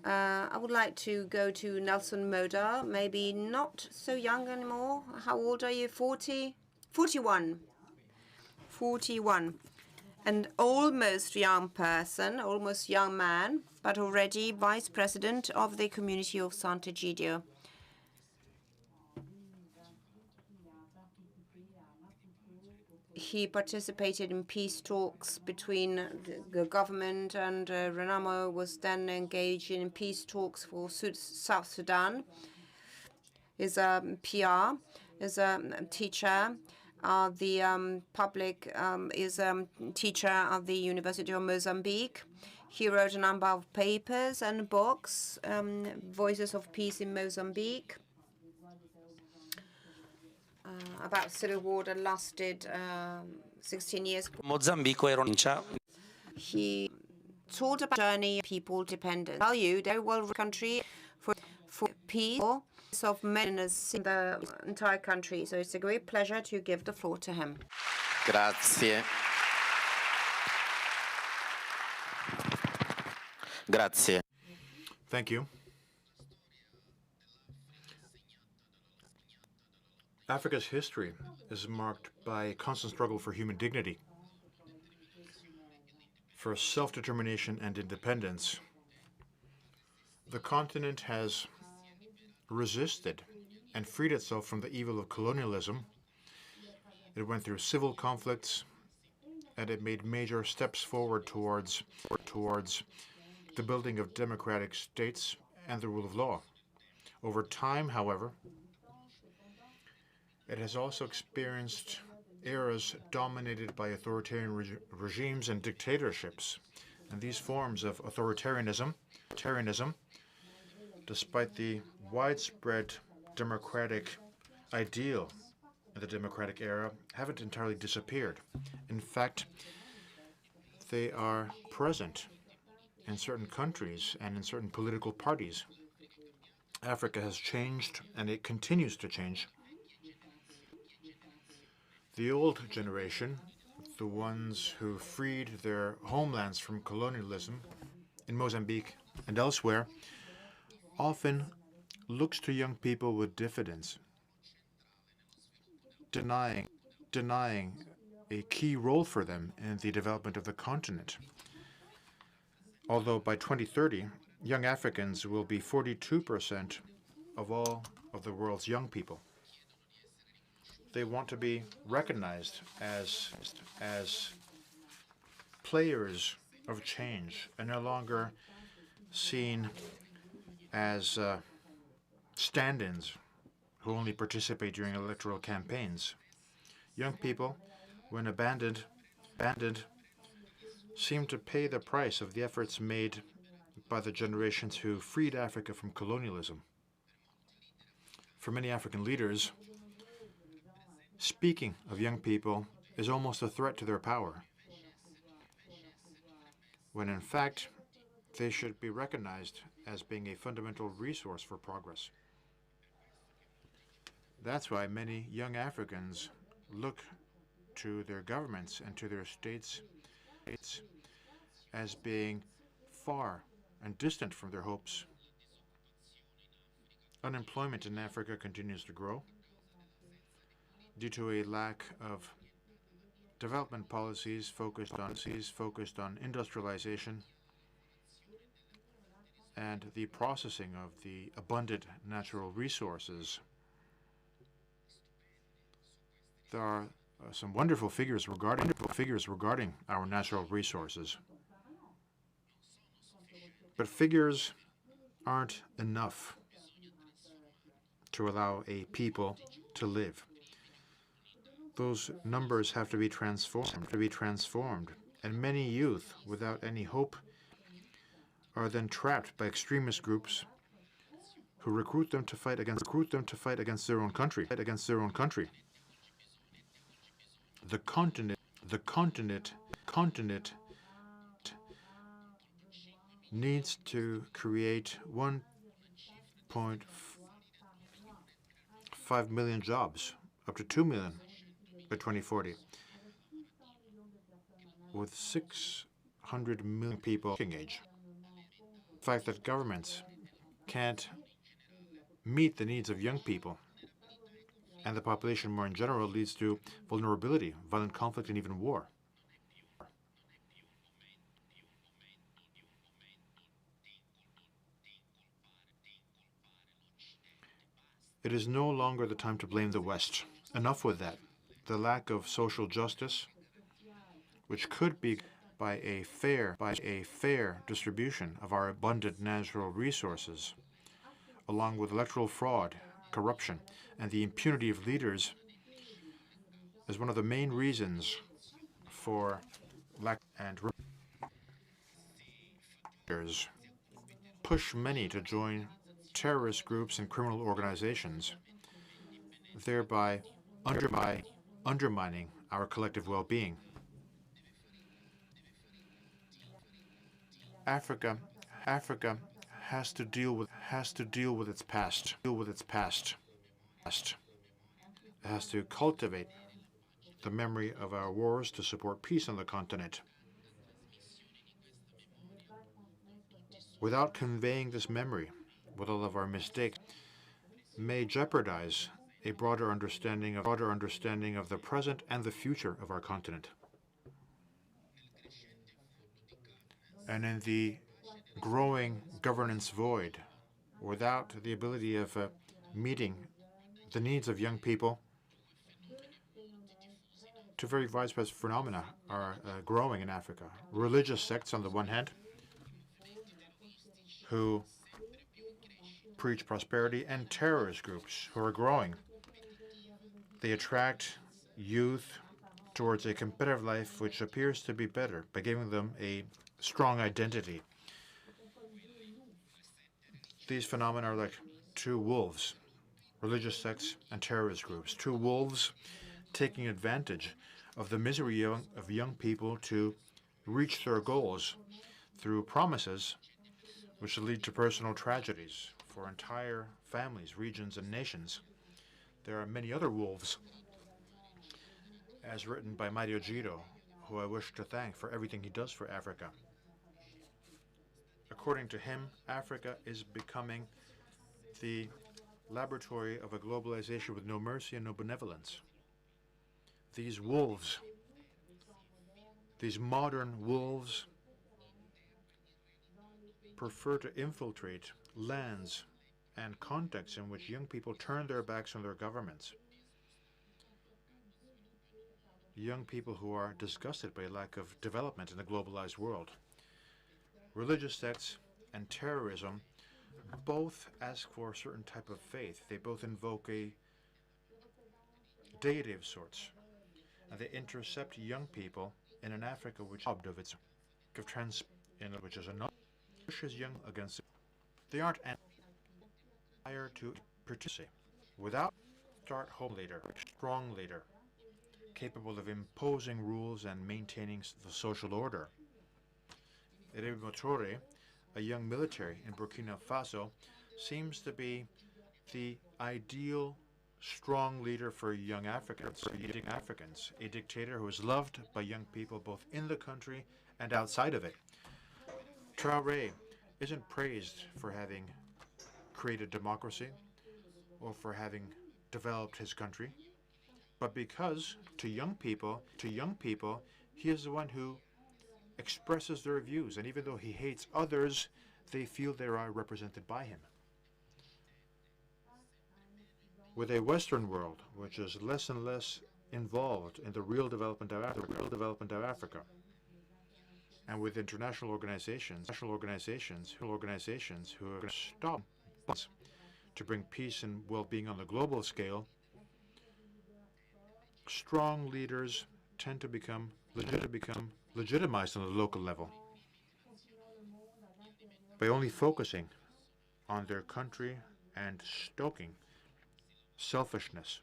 Speaker 2: I would like to go to Nelson Moda, maybe not so young anymore. How old are you? 40? 41. 41. An almost young person, almost young man, but already vice president of the community of Sant'Egidio. He participated in peace talks between the government and Renamo was then engaged in peace talks for South Sudan. Is a PR, is a teacher. The public is a teacher at the University of Mozambique. He wrote a number of papers and books, Voices of Peace in Mozambique, about civil war that lasted 16 years.
Speaker 3: Mozambico e provincia.
Speaker 2: He taught about journey people dependent. Valued a well country for peace of manners in the entire country. So it's a great pleasure to give the floor to him.
Speaker 6: Grazie. Grazie.
Speaker 4: Thank you. Africa's history is marked by a constant struggle for human dignity. for self-determination and independence. The continent has resisted and freed itself from the evil of colonialism. It went through civil conflicts, and it made major steps forward towards the building of democratic states and the rule of law. Over time, however, it has also experienced eras dominated by authoritarian regimes and dictatorships. And these forms of authoritarianism, despite the widespread democratic ideal of the democratic era, haven't entirely disappeared. In fact, they are present in certain countries and in certain political parties. Africa has changed, and it continues to change. The old generation, the ones who freed their homelands from colonialism in Mozambique and elsewhere, often looks to young people with diffidence, denying a key role for them in the development of the continent. Although by 2030, young Africans will be 42% of all of the world's young people. They want to be recognized as players of change and no longer seen as stand-ins who only participate during electoral campaigns. Young people, when abandoned, seem to pay the price of the efforts made by the generations who freed Africa from colonialism. For many African leaders, speaking of young people is almost a threat to their power, when in fact they should be recognized as being a fundamental resource for progress. That's why many young Africans look to their governments and to their states as being far and distant from their hopes. Unemployment in Africa continues to grow due to a lack of development policies focused on industrialization and the processing of the abundant natural resources. There are some wonderful figures regarding our natural resources. But figures aren't enough to allow a people to live. Those numbers have to be transformed, and many youth without any hope are then trapped by extremist groups who recruit them to fight against their own country. The continent needs to create 1.5 million jobs, up to 2 million by 2040, with 600 million people working age. The fact that governments can't meet the needs of young people and the population more in general leads to vulnerability, violent conflict, and even war. It is no longer the time to blame the West. Enough with that. The lack of social justice, which could be by a fair distribution of our abundant natural resources, along with electoral fraud, corruption, and the impunity of leaders, is one of the main reasons for lack and push many to join terrorist groups and criminal organizations, thereby undermining our collective well-being. Africa has to deal with its past. It has to cultivate the memory of our wars to support peace on the continent. Without conveying this memory, with all of our mistakes, may jeopardize a broader understanding of the present and the future of our continent. And in the growing governance void, without the ability of meeting the needs of young people, two very widespread phenomena are growing in Africa. Religious sects, on the one hand, who preach prosperity, and terrorist groups who are growing. They attract youth towards a competitive life which appears to be better by giving them a strong identity. These phenomena are like two wolves, religious sects and terrorist groups, two wolves taking advantage of the misery of young people to reach their goals through promises which lead to personal tragedies for entire families, regions, and nations. There are many other wolves, as written by Sant'Egidio, who I wish to thank for everything he does for Africa. According to him, Africa is becoming the laboratory of a globalization with no mercy and no benevolence. These wolves, these modern wolves, prefer to infiltrate lands and contexts in which young people turn their backs on their governments. Young people who are disgusted by lack of development in the globalized world. Religious sects and terrorism both ask for a certain type of faith. They both invoke a deity of sorts, and they intercept young people in an Africa which is robbed of its which is another pushes young against it. They aren't desire to participate without start home leader, strong leader, capable of imposing rules and maintaining the social order. Motore, a young military in Burkina Faso, seems to be the ideal strong leader for young Africans, a dictator who is loved by young people both in the country and outside of it. Traoré isn't praised for having created democracy or for having developed his country, but because to young people, he is the one who expresses their views, and even though he hates others, they feel they are represented by him. With a Western world which is less and less involved in the real development of Africa, and with international organizations who are going to stop to bring peace and well-being on the global scale, strong leaders tend to become legitimized on the local level by only focusing on their country and stoking selfishness.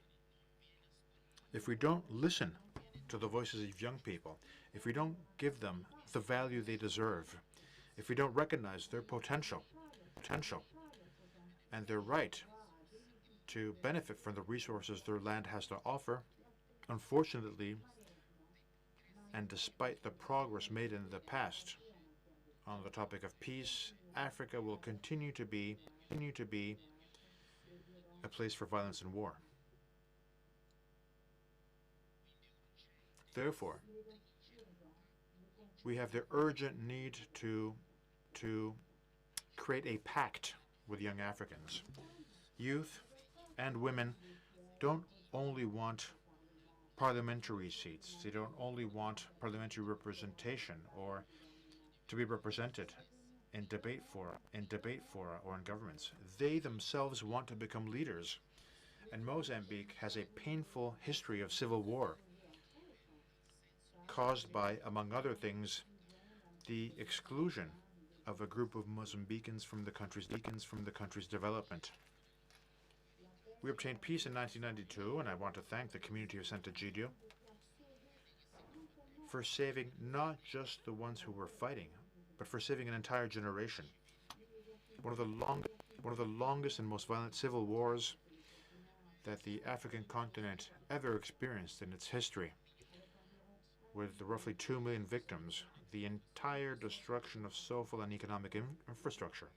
Speaker 4: If we don't listen to the voices of young people, if we don't give them the value they deserve, if we don't recognize their potential and their right to benefit from the resources their land has to offer, unfortunately, and despite the progress made in the past on the topic of peace, Africa will continue to be a place for violence and war. Therefore, we have the urgent need to create a pact with young Africans. Youth and women don't only want parliamentary seats. They don't only want parliamentary representation or to be represented in debate fora or in governments. They themselves want to become leaders. And Mozambique has a painful history of civil war caused by, among other things, the exclusion of a group of Mozambicans from the country's development. We obtained peace in 1992, and I want to thank the community of Sant'Egidio for saving not just the ones who were fighting, but for saving an entire generation. One of the longest and most violent civil wars that the African continent ever experienced in its history, with the roughly 2 million victims, the entire destruction of social and economic infrastructure,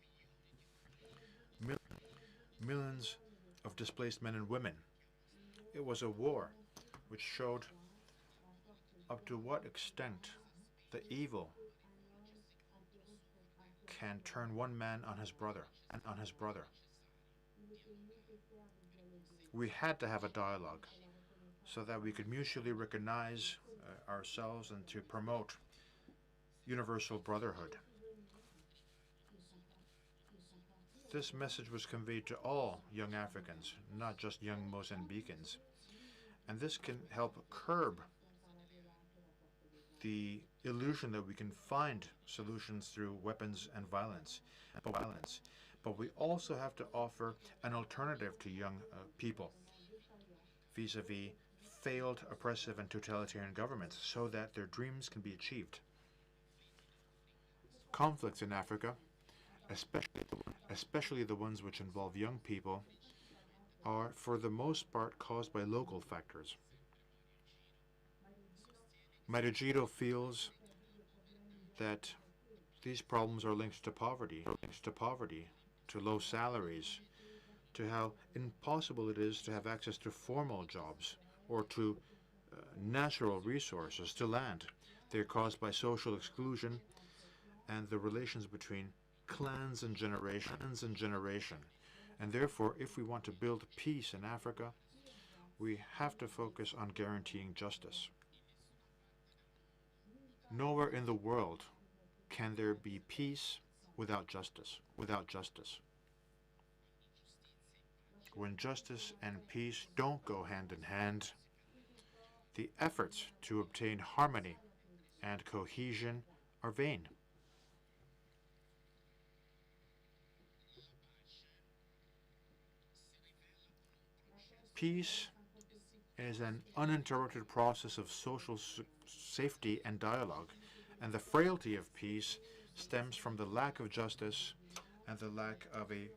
Speaker 4: millions of displaced men and women. It was a war which showed up to what extent the evil can turn one man on his brother and on his brother. We had to have a dialogue so that we could mutually recognize ourselves and to promote universal brotherhood. This message was conveyed to all young Africans, not just young Mozambicans. And this can help curb the illusion that we can find solutions through weapons and violence. But we also have to offer an alternative to young people vis-a-vis failed oppressive and totalitarian governments so that their dreams can be achieved. Conflicts in Africa, especially the ones which involve young people, are for the most part caused by local factors. Sant'Egidio feels that these problems are linked to poverty, to low salaries, to how impossible it is to have access to formal jobs or to natural resources, to land. They're caused by social exclusion and the relations between clans and generation. And therefore, if we want to build peace in Africa, we have to focus on guaranteeing justice. Nowhere in the world can there be peace without justice. When justice and peace don't go hand in hand, the efforts to obtain harmony and cohesion are vain. Peace is an uninterrupted process of social safety and dialogue, and the frailty of peace stems from the lack of justice and the lack of a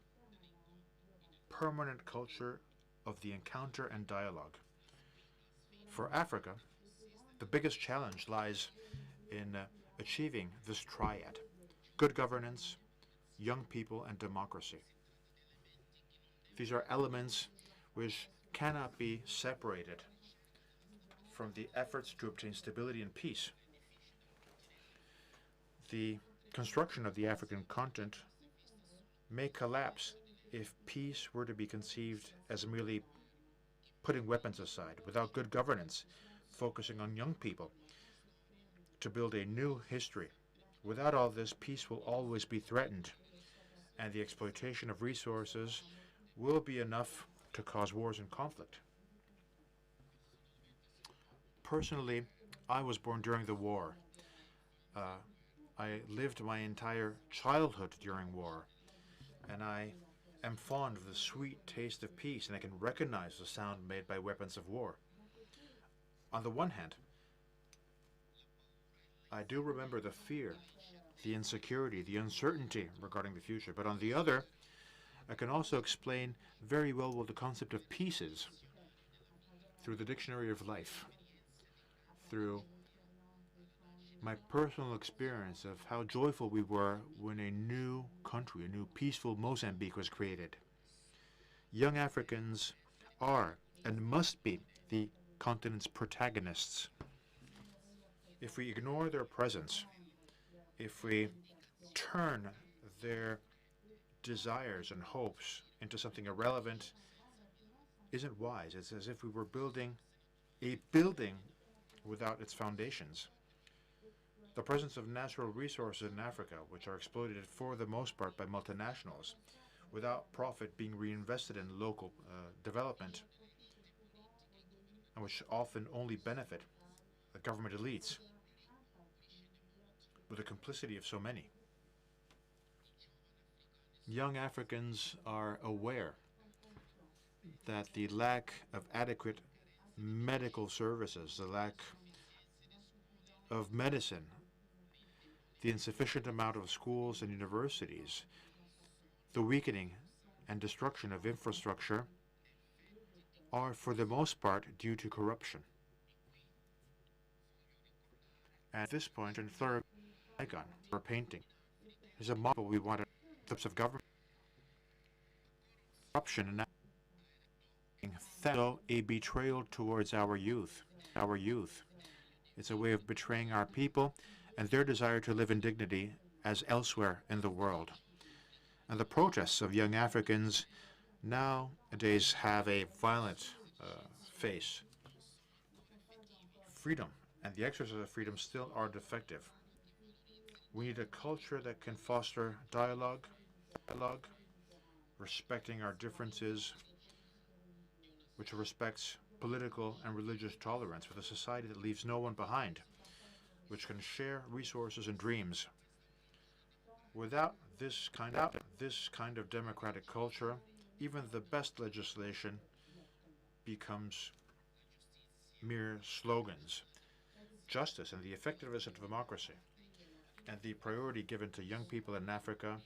Speaker 4: permanent culture of the encounter and dialogue. For Africa, the biggest challenge lies in achieving this triad: good governance, young people, and democracy. These are elements which cannot be separated from the efforts to obtain stability and peace. The construction of the African continent may collapse if peace were to be conceived as merely putting weapons aside, without good governance, focusing on young people to build a new history. Without all this, peace will always be threatened, and the exploitation of resources will be enough to cause wars and conflict. Personally, I was born during the war. I lived my entire childhood during war, and I am fond of the sweet taste of peace, and I can recognize the sound made by weapons of war. On the one hand, I do remember the fear, the insecurity, the uncertainty regarding the future, but on the other, I can also explain very well what the concept of peace is through the dictionary of life, through my personal experience of how joyful we were when a new country, a new peaceful Mozambique was created. Young Africans are and must be the continent's protagonists. If we ignore their presence, if we turn their desires and hopes into something irrelevant, isn't wise. It's as if we were building a building without its foundations. The presence of natural resources in Africa, which are exploited for the most part by multinationals, without profit being reinvested in local development, and which often only benefit the government elites, with the complicity of so many. Young Africans are aware that the lack of adequate medical services, the lack of medicine, the insufficient amount of schools and universities, the weakening and destruction of infrastructure are for the most part due to corruption. At this point, in third icon or painting is a model we wanted types of government. Corruption and so a betrayal towards our youth. It's a way of betraying our people and their desire to live in dignity as elsewhere in the world. And the protests of young Africans nowadays have a violent face. Freedom and the exercise of freedom still are defective. We need a culture that can foster dialogue, respecting our differences, which respects political and religious tolerance, with a society that leaves no one behind, which can share resources and dreams. Without this kind of democratic culture, even the best legislation becomes mere slogans. Justice and the effectiveness of democracy and the priority given to young people in Africa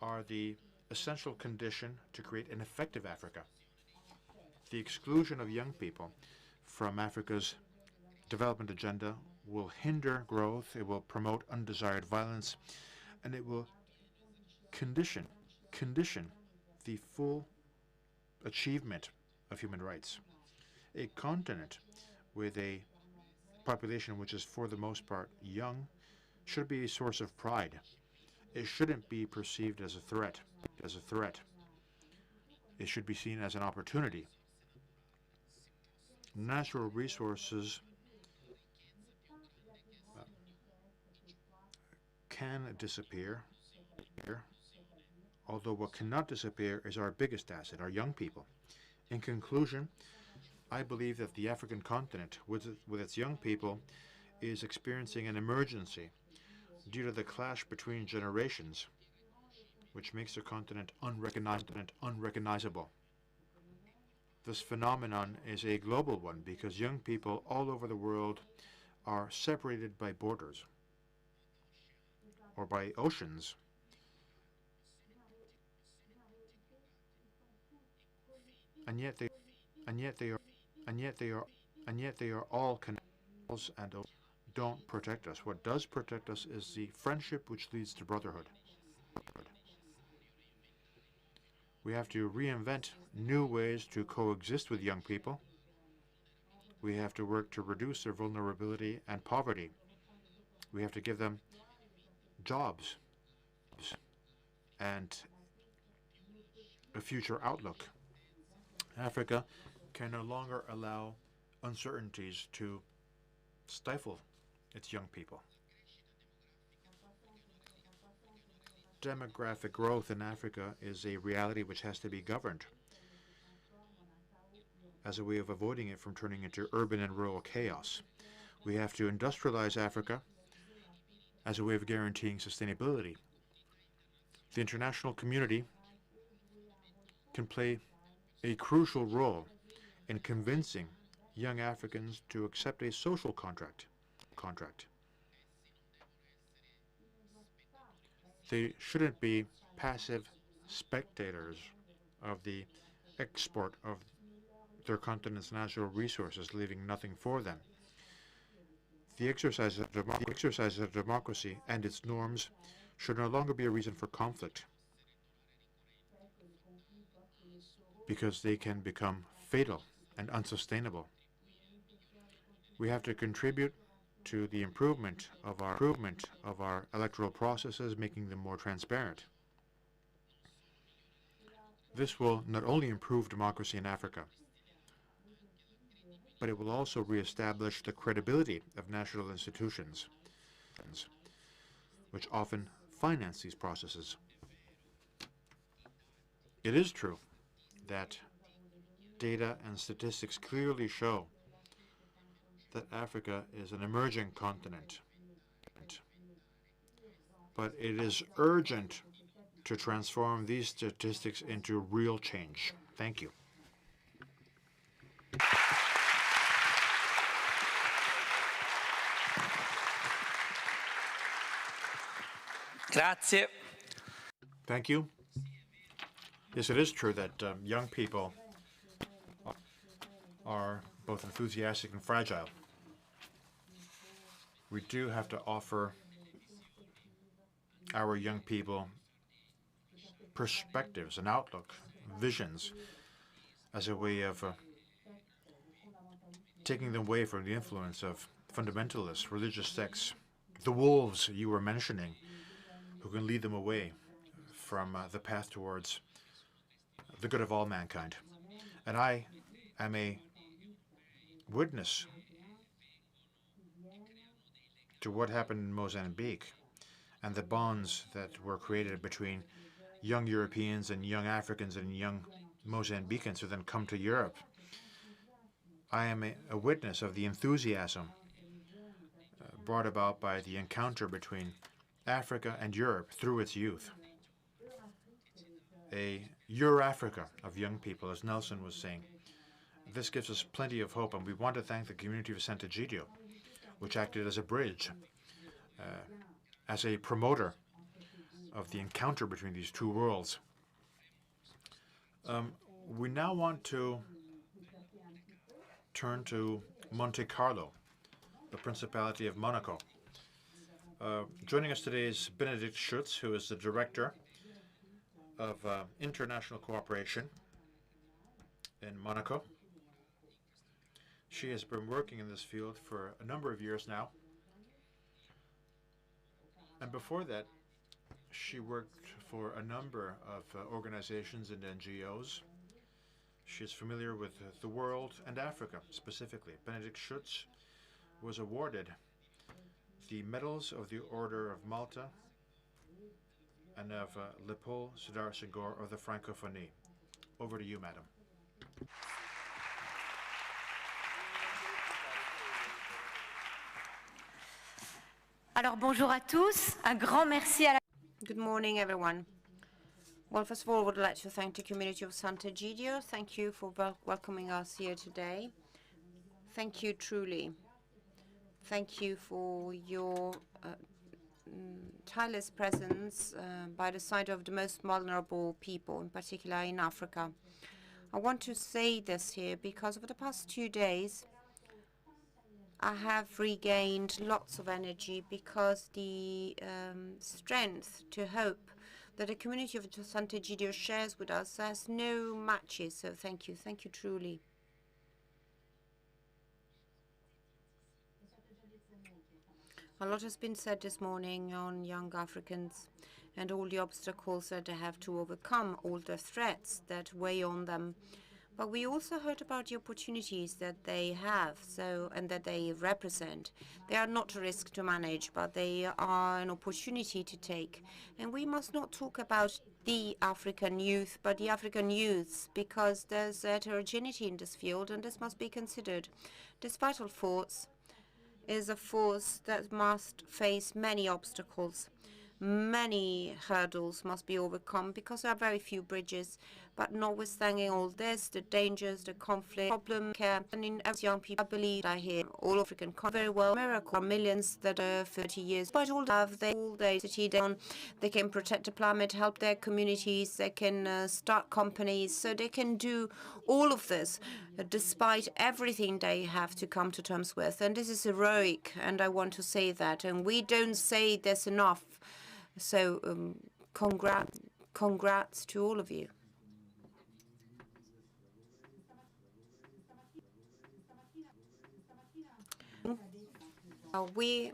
Speaker 4: are the essential condition to create an effective Africa. The exclusion of young people from Africa's development agenda will hinder growth, it will promote undesired violence, and it will condition the full achievement of human rights. A continent with a population which is for the most part young should be a source of pride. It shouldn't be perceived as a threat. It should be seen as an opportunity. Natural resources can disappear, although what cannot disappear is our biggest asset, our young people. In conclusion, I believe that the African continent, with its young people, is experiencing an emergency due to the clash between generations, which makes the continent unrecognizable. This phenomenon is a global one because young people all over the world are separated by borders or by oceans. And yet they are all connected and don't protect us. What does protect us is the friendship which leads to brotherhood. We have to reinvent new ways to coexist with young people. We have to work to reduce their vulnerability and poverty. We have to give them jobs and a future outlook. Africa can no longer allow uncertainties to stifle its young people. Demographic growth in Africa is a reality which has to be governed as a way of avoiding it from turning into urban and rural chaos. We have to industrialize Africa as a way of guaranteeing sustainability. The international community can play a crucial role in convincing young Africans to accept a social contract. They shouldn't be passive spectators of the export of their continent's natural resources, leaving nothing for them. The exercise of democracy and its norms should no longer be a reason for conflict, because they can become fatal and unsustainable. We have to contribute to the improvement of our electoral processes, making them more transparent. This will not only improve democracy in Africa, but it will also reestablish the credibility of national institutions, which often finance these processes. It is true that data and statistics clearly show that Africa is an emerging continent. But it is urgent to transform these statistics into real change. Thank you.
Speaker 3: Grazie.
Speaker 4: Thank you. Yes, it is true that young people are both enthusiastic and fragile. We do have to offer our young people perspectives, an outlook, visions, as a way of taking them away from the influence of fundamentalist religious sects the wolves you were mentioning, who can lead them away from the path towards the good of all mankind. And I am a witness to what happened in Mozambique and the bonds that were created between young Europeans and young Africans and young Mozambicans who then come to Europe. I am a witness of the enthusiasm brought about by the encounter between Africa and Europe through its youth. A Euro-Africa of young people, as Nelson was saying. This gives us plenty of hope, and we want to thank the community of Sant'Egidio, which acted as a bridge, as a promoter of the encounter between these two worlds. We now want to turn to Monte Carlo, the Principality of Monaco. Joining us today is Benedict Schutz, who is the Director of International Cooperation in Monaco. She has been working in this field for a number of years now. And before that, she worked for a number of organizations and NGOs. She is familiar with the world and Africa specifically. Benedict Schutz was awarded the medals of the Order of Malta and of Leopold Sédar Senghor of the Francophonie. Over to you, madam.
Speaker 7: Alors bonjour à tous, un grand merci à la...
Speaker 2: Good morning, everyone. Well, first of all, I would like to thank the community of Sant'Egidio. Thank you for welcoming us here today. Thank you, truly. Thank you for your tireless presence by the side of the most vulnerable people, in particular in Africa. I want to say this here because over the past 2 days, I have regained lots of energy because the strength to hope that the community of Sant'Egidio shares with us has no matches. So thank you truly. A lot has been said this morning on young Africans and all the obstacles that they have to overcome, all the threats that weigh on them. But we also heard about the opportunities that they have, and that they represent. They are not a risk to manage, but they are an opportunity to take. And we must not talk about the African youth, but the African youths, because there's heterogeneity in this field, and this must be considered. This vital force is a force that must face many obstacles. Many hurdles must be overcome because there are very few bridges. But notwithstanding all this, the dangers, the conflict, problem, care, and in every young people, I believe I hear all African very well. Miracle, millions that are 30 years. But all they city they can protect the planet, help their communities, they can start companies, so they can do all of this despite everything they have to come to terms with. And this is heroic, and I want to say that. And we don't say this enough. So congrats to all of you. We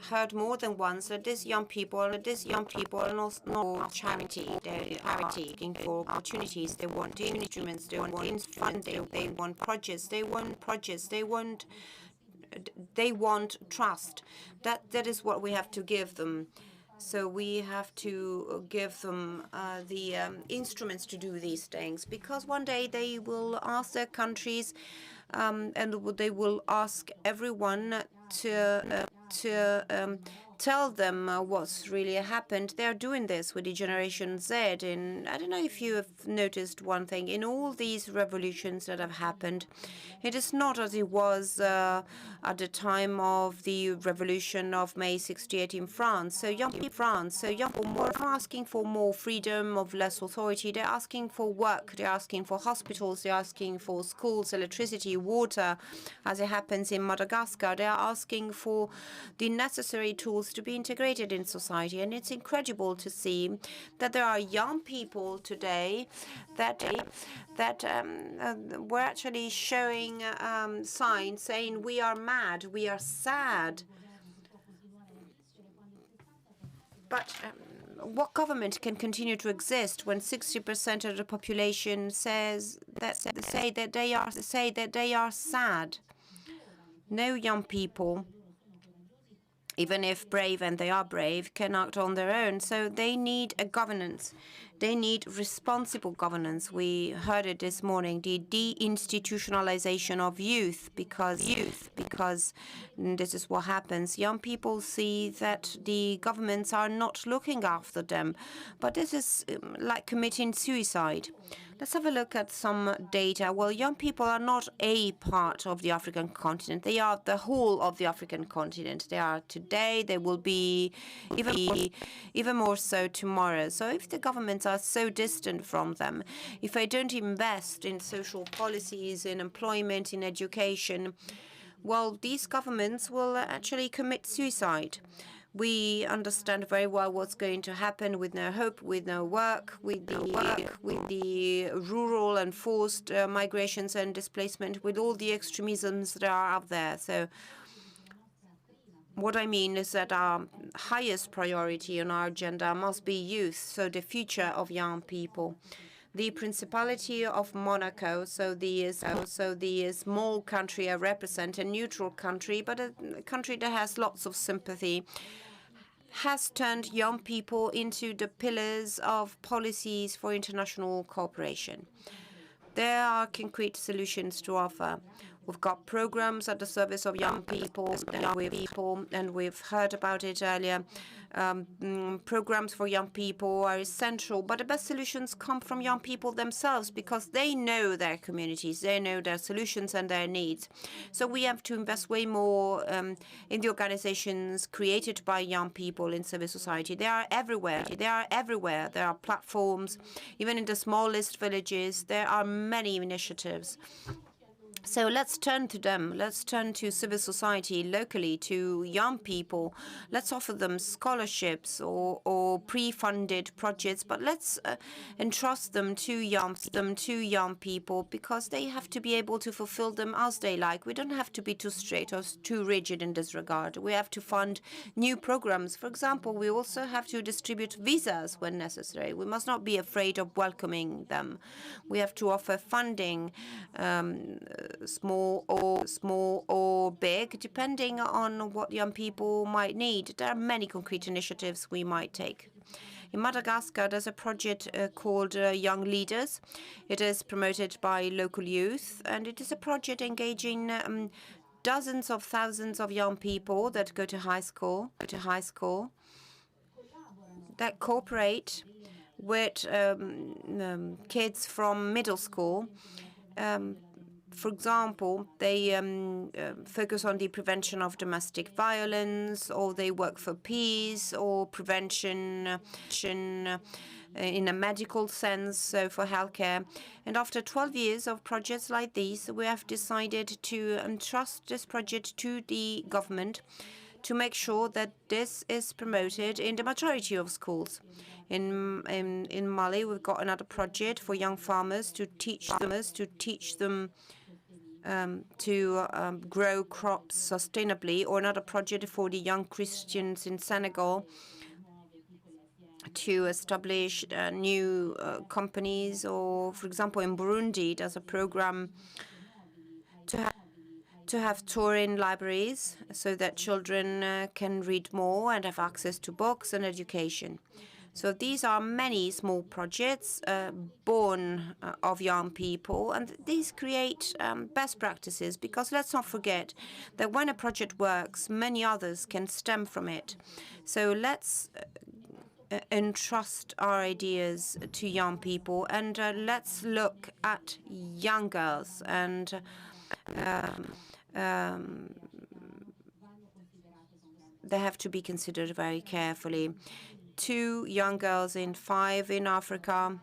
Speaker 2: heard more than once that these young people are not charity. They're looking for opportunities. They want instruments. They want funds. They want projects. They want trust. That is what we have to give them. So we have to give them the instruments to do these things, because one day they will ask their countries and they will ask everyone to tell them what's really happened. They're doing this with the Generation Z. And I don't know if you have noticed one thing. In all these revolutions that have happened, it is not as it was at the time of the revolution of May 68 in France. So young people are asking for more freedom, of less authority. They're asking for work. They're asking for hospitals. They're asking for schools, electricity, water, as it happens in Madagascar. They're asking for the necessary tools to be integrated in society. And it's incredible to see that there are young people today that were actually showing signs saying, we are mad, we are sad. But what government can continue to exist when 60% of the population say that they are sad? No young people, even if brave, and they are brave, can act on their own. So they need a governance. They need responsible governance. We heard it this morning, the deinstitutionalization of youth, because this is what happens. Young people see that the governments are not looking after them. But this is like committing suicide. Let's have a look at some data. Well, young people are not a part of the African continent. They are the whole of the African continent. They are today, they will be even more so tomorrow. So if the governments are so distant from them, if they don't invest in social policies, in employment, in education, well, these governments will actually commit suicide. We understand very well what's going to happen with no hope, with no work, with the rural and forced migrations and displacement, with all the extremisms that are out there. So what I mean is that our highest priority on our agenda must be youth, so the future of young people. The Principality of Monaco, so the small country I represent, a neutral country, but a country that has lots of sympathy, has turned young people into the pillars of policies for international cooperation. There are concrete solutions to offer. We've got programs at the service of young people, and we've heard about it earlier. Programs for young people are essential, but the best solutions come from young people themselves, because they know their communities, they know their solutions and their needs. So we have to invest way more in the organizations created by young people in civil society. They are everywhere. There are platforms, even in the smallest villages. There are many initiatives. So let's turn to them. Let's turn to civil society locally, to young people. Let's offer them scholarships or pre-funded projects, but let's entrust them to young people, because they have to be able to fulfill them as they like. We don't have to be too strict or too rigid in this regard. We have to fund new programs. For example, we also have to distribute visas when necessary. We must not be afraid of welcoming them. We have to offer funding, small or big, depending on what young people might need. There are many concrete initiatives we might take. In Madagascar, there's a project called Young Leaders. It is promoted by local youth, and it is a project engaging dozens of thousands of young people that go to high school, that cooperate with kids from middle school. For example, they focus on the prevention of domestic violence, or they work for peace or prevention in a medical sense, so for healthcare. And after 12 years of projects like these, we have decided to entrust this project to the government to make sure that this is promoted in the majority of schools. In Mali, we've got another project for young farmers to teach them to grow crops sustainably, or another project for the young Christians in Senegal to establish new companies, or, for example, in Burundi, there's a program to have Turin libraries so that children can read more and have access to books and education. So these are many small projects born of young people, and these create best practices, because let's not forget that when a project works, many others can stem from it. So let's entrust our ideas to young people, and let's look at young girls, and they have to be considered very carefully. 2 young girls in 5 in Africa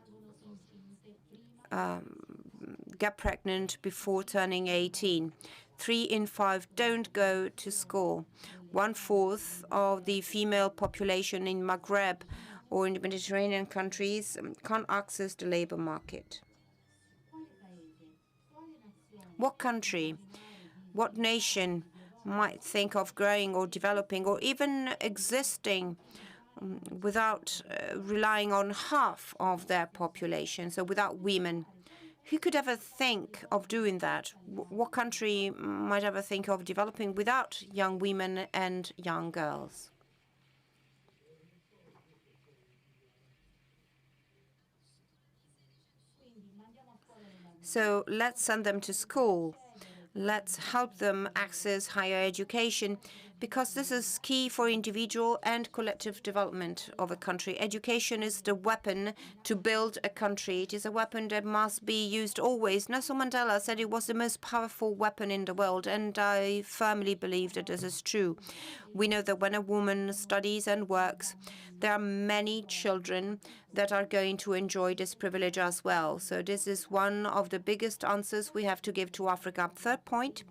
Speaker 2: get pregnant before turning 18. 3 in 5 don't go to school. 1/4 of the female population in Maghreb or in the Mediterranean countries can't access the labor market. What country, what nation might think of growing or developing or even existing without relying on half of their population, so without women. Who could ever think of doing that? What country might ever think of developing without young women and young girls? So let's send them to school. Let's help them access higher education, because this is key for individual and collective development of a country. Education is the weapon to build a country. It is a weapon that must be used always. Nelson Mandela said it was the most powerful weapon in the world, and I firmly believe that this is true. We know that when a woman studies and works, there are many children that are going to enjoy this privilege as well. So this is one of the biggest answers we have to give to Africa. Third point,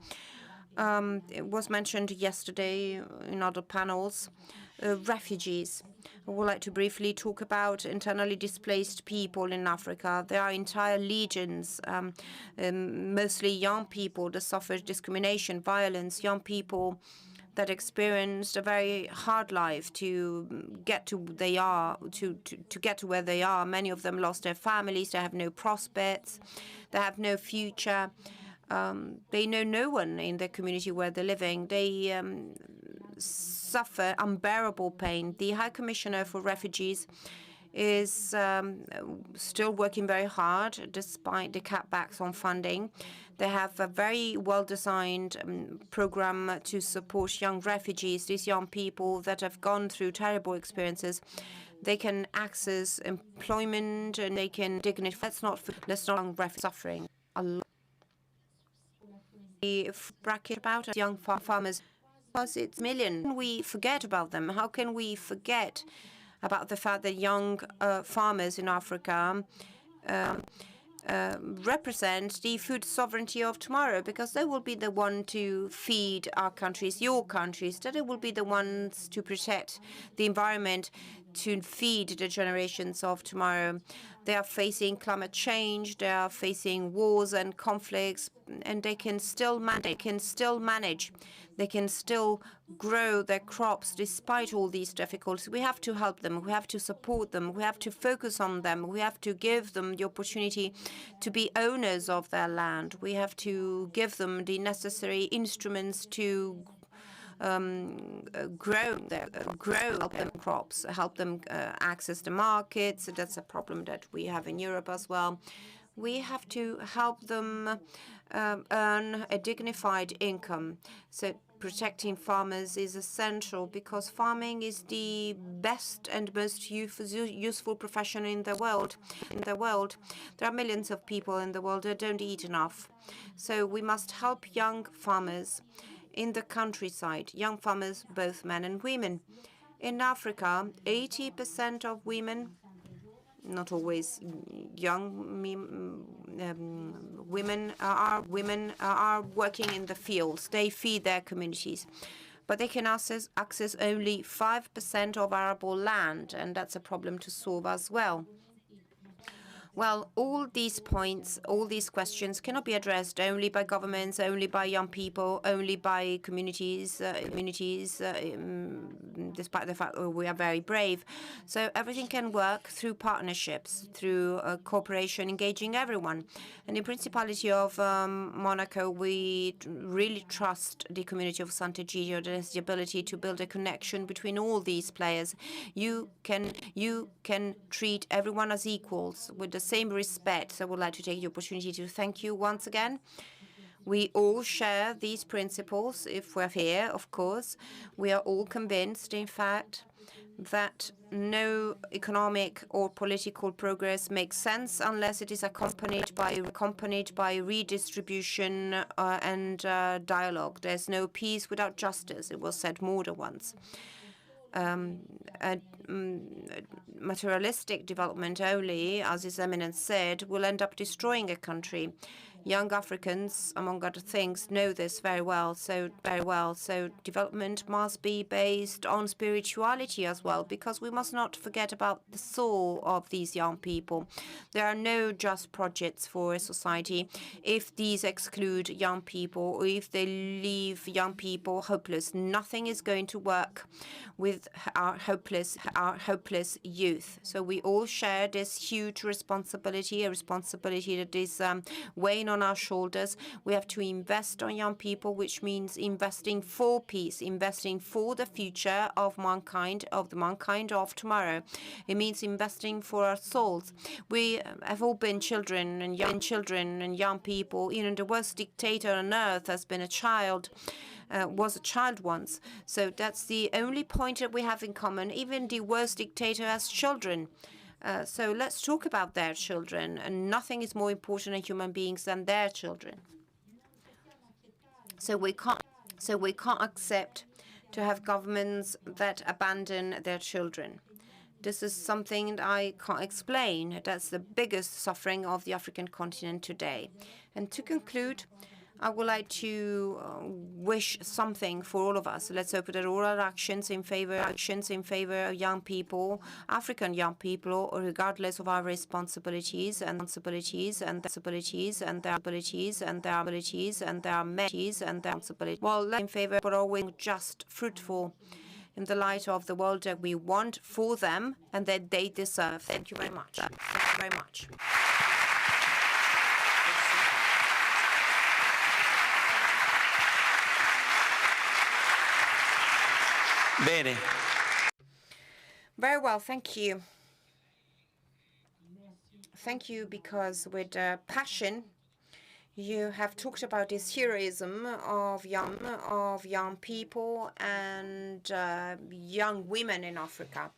Speaker 2: it was mentioned yesterday in other panels, refugees. I would like to briefly talk about internally displaced people in Africa. There are entire legions, mostly young people that suffer discrimination, violence, young people that experienced a very hard life to get to get to where they are. Many of them lost their families. They have no prospects. They have no future. They know no one in the community where they're living. They suffer unbearable pain. The High Commissioner for Refugees is still working very hard despite the cutbacks on funding. They have a very well-designed program to support young refugees, these young people that have gone through terrible experiences. They can access employment and they can dignify. Let's not refugees suffering a lot. If bracket about young farmers, because it's millions. How can we forget about them? How can we forget about the fact that young farmers in Africa represent the food sovereignty of tomorrow, because they will be the one to feed our countries, your countries, that they will be the ones to protect the environment, to feed the generations of tomorrow. They are facing climate change, they are facing wars and conflicts, and they can still manage. They can still grow their crops despite all these difficulties. We have to help them. We have to support them. We have to focus on them. We have to give them the opportunity to be owners of their land. We have to give them the necessary instruments to grow their crops, help them access the markets. That's a problem that we have in Europe as well. We have to help them earn a dignified income. So protecting farmers is essential, because farming is the best and most useful profession in the world. There are millions of people in the world that don't eat enough. So we must help young farmers in the countryside, young farmers, both men and women. In Africa, 80% of women, not always young women, are working in the fields. They feed their communities. But they can access only 5% of arable land, and that's a problem to solve as well. Well, all these points, all these questions cannot be addressed only by governments, only by young people, only by communities, despite the fact that we are very brave. So everything can work through partnerships, through cooperation, engaging everyone. And in Principality of Monaco, we really trust the community of Sant'Egidio that has the ability to build a connection between all these players. You can treat everyone as equals with the same respect. So I would like to take the opportunity to thank you once again. We all share these principles. If we're here, of course, we are all convinced, in fact, that no economic or political progress makes sense unless it is accompanied by redistribution and dialogue. There's no peace without justice. It was said more than once. Materialistic development only, as His Eminence said, will end up destroying a country. Young Africans, among other things, know this very well. So development must be based on spirituality as well, because we must not forget about the soul of these young people. There are no just projects for a society if these exclude young people, or if they leave young people hopeless. Nothing is going to work with our hopeless youth. So we all share this huge responsibility, a responsibility that is weighing on our shoulders. We have to invest on young people, which means investing for peace, investing for the future of mankind, of the mankind of tomorrow. It means investing for our souls. We have all been children and young people. You know, the worst dictator on earth has been a child. Was a child once. So that's the only point that we have in common. Even the worst dictator has children. So let's talk about their children. And nothing is more important in human beings than their children. So we can't accept to have governments that abandon their children. This is something that I can't explain. That's the biggest suffering of the African continent today. And to conclude, I would like to wish something for all of us. Let's hope that all our actions in favor of young people, African young people, regardless of our responsibilities and their abilities and their responsibilities. Well, let's in favor, but always just fruitful in the light of the world that we want for them and that they deserve. Thank you very much. Thank you very much.
Speaker 3: Bene.
Speaker 2: Very well, thank you. Thank you, because with passion you have talked about this heroism of young people and young women in Africa.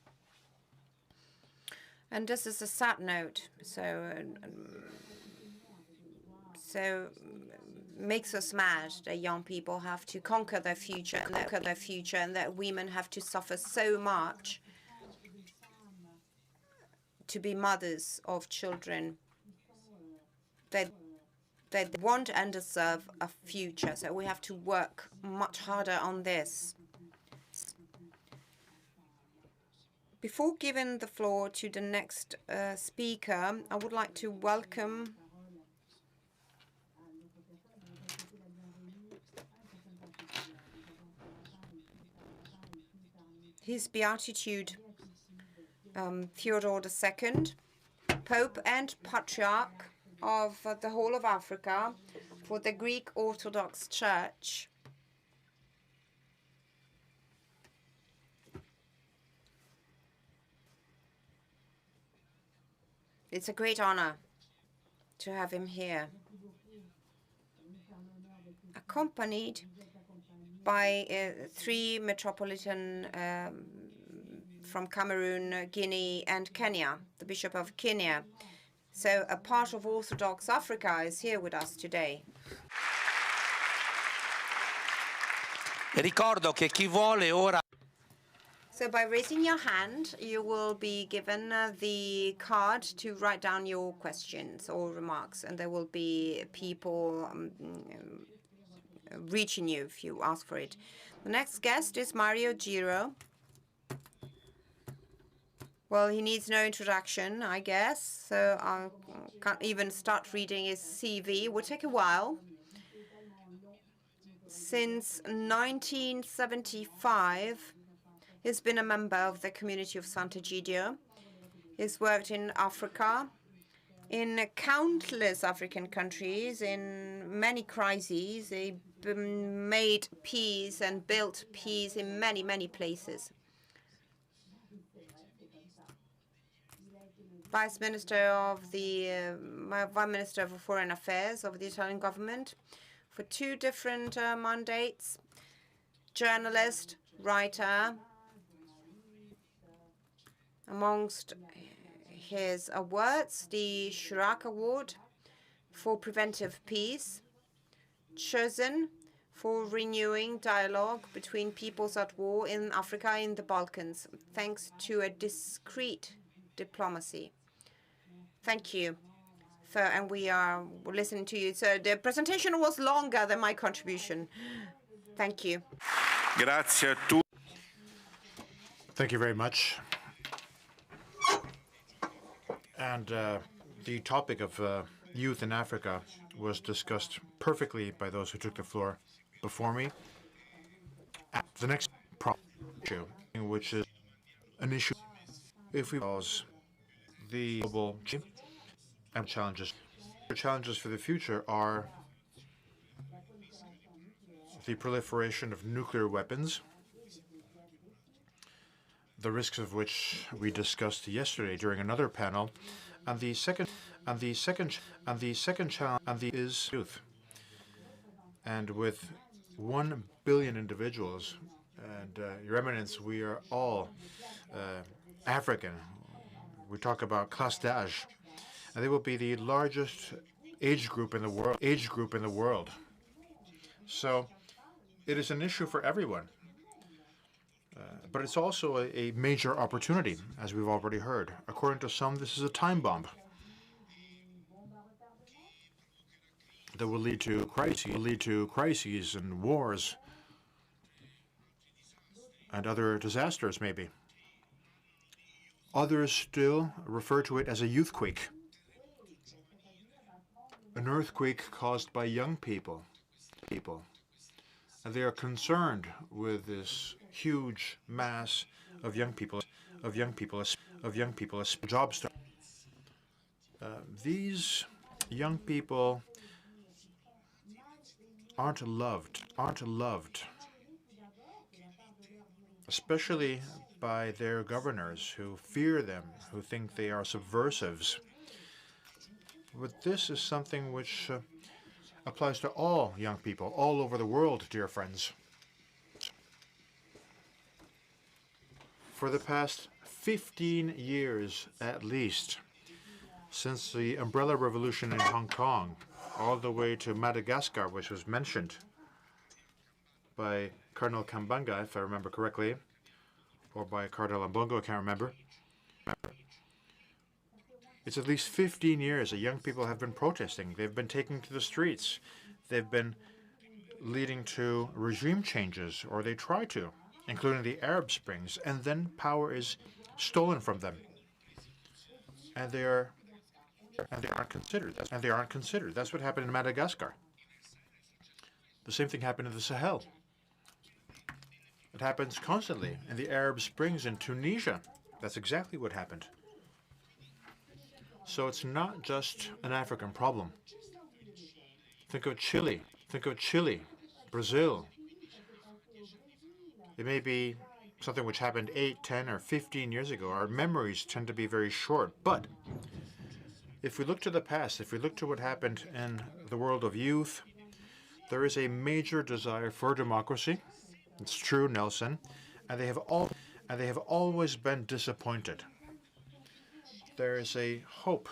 Speaker 2: And this is a sad note. So makes us mad that young people have to conquer their future and that women have to suffer so much to be mothers of children that want and deserve a future. So we have to work much harder on this. Before giving the floor to the next speaker, I would like to welcome His Beatitude Theodore II, Pope and Patriarch of the whole of Africa for the Greek Orthodox Church. It's a great honor to have him here, accompanied by 3 metropolitan from Cameroon, Guinea, and Kenya, the Bishop of Kenya. So a part of Orthodox Africa is here with us today.
Speaker 3: Ricordo che chi vuole ora.
Speaker 2: So by raising your hand, you will be given the card to write down your questions or remarks, and there will be people reaching you if you ask for it. The next guest is Mario Giro. Well, he needs no introduction, I guess, so I can't even start reading his CV. It will take a while. Since 1975, he's been a member of the community of Sant'Egidio. He's worked in Africa, in countless African countries, in many crises. He made peace and built peace in many, many places. Vice Minister of Foreign Affairs of the Italian government for 2 different mandates. Journalist, writer. Amongst his awards, the Chirac Award for Preventive Peace, chosen for renewing dialogue between peoples at war in Africa and the Balkans, thanks to a discreet diplomacy. Thank you. So, and we are listening to you. So the presentation was longer than my contribution. Thank you.
Speaker 1: Grazie a tutti.
Speaker 4: Thank you very much. And the topic of youth in Africa was discussed perfectly by those who took the floor before me. The next issue, which is an issue if we pause the global and challenges. The challenges for the future are the proliferation of nuclear weapons, the risks of which we discussed yesterday during another panel, and the second challenge is youth. And with 1 billion individuals, and Your Eminence, we are all African. We talk about classe d'âge, and they will be the largest age group in the world. So it is an issue for everyone. But it's also a major opportunity, as we've already heard. According to some, this is a time bomb that will lead to crises and wars and other disasters, maybe. Others still refer to it as a youthquake, an earthquake caused by young people. And they are concerned with this huge mass of young people as job start. These young people aren't loved, especially by their governors who fear them, who think they are subversives. But this is something which applies to all young people all over the world, dear friends. For the past 15 years at least, since the Umbrella Revolution in Hong Kong, all the way to Madagascar, which was mentioned by Cardinal Kambanga, if I remember correctly, or by Cardinal Ambongo, I can't remember. It's at least 15 years that young people have been protesting. They've been taking to the streets. They've been leading to regime changes, or they try to, including the Arab Springs, and then power is stolen from them. And they aren't considered. That's what happened in Madagascar. The same thing happened in the Sahel. It happens constantly in the Arab Springs in Tunisia. That's exactly what happened. So it's not just an African problem. Think of Chile, Brazil. It may be something which happened 8, 10, or 15 years ago. Our memories tend to be very short. But if we look to the past, if we look to what happened in the world of youth, there is a major desire for democracy. It's true, Nelson, and they have always been disappointed. There is a hope.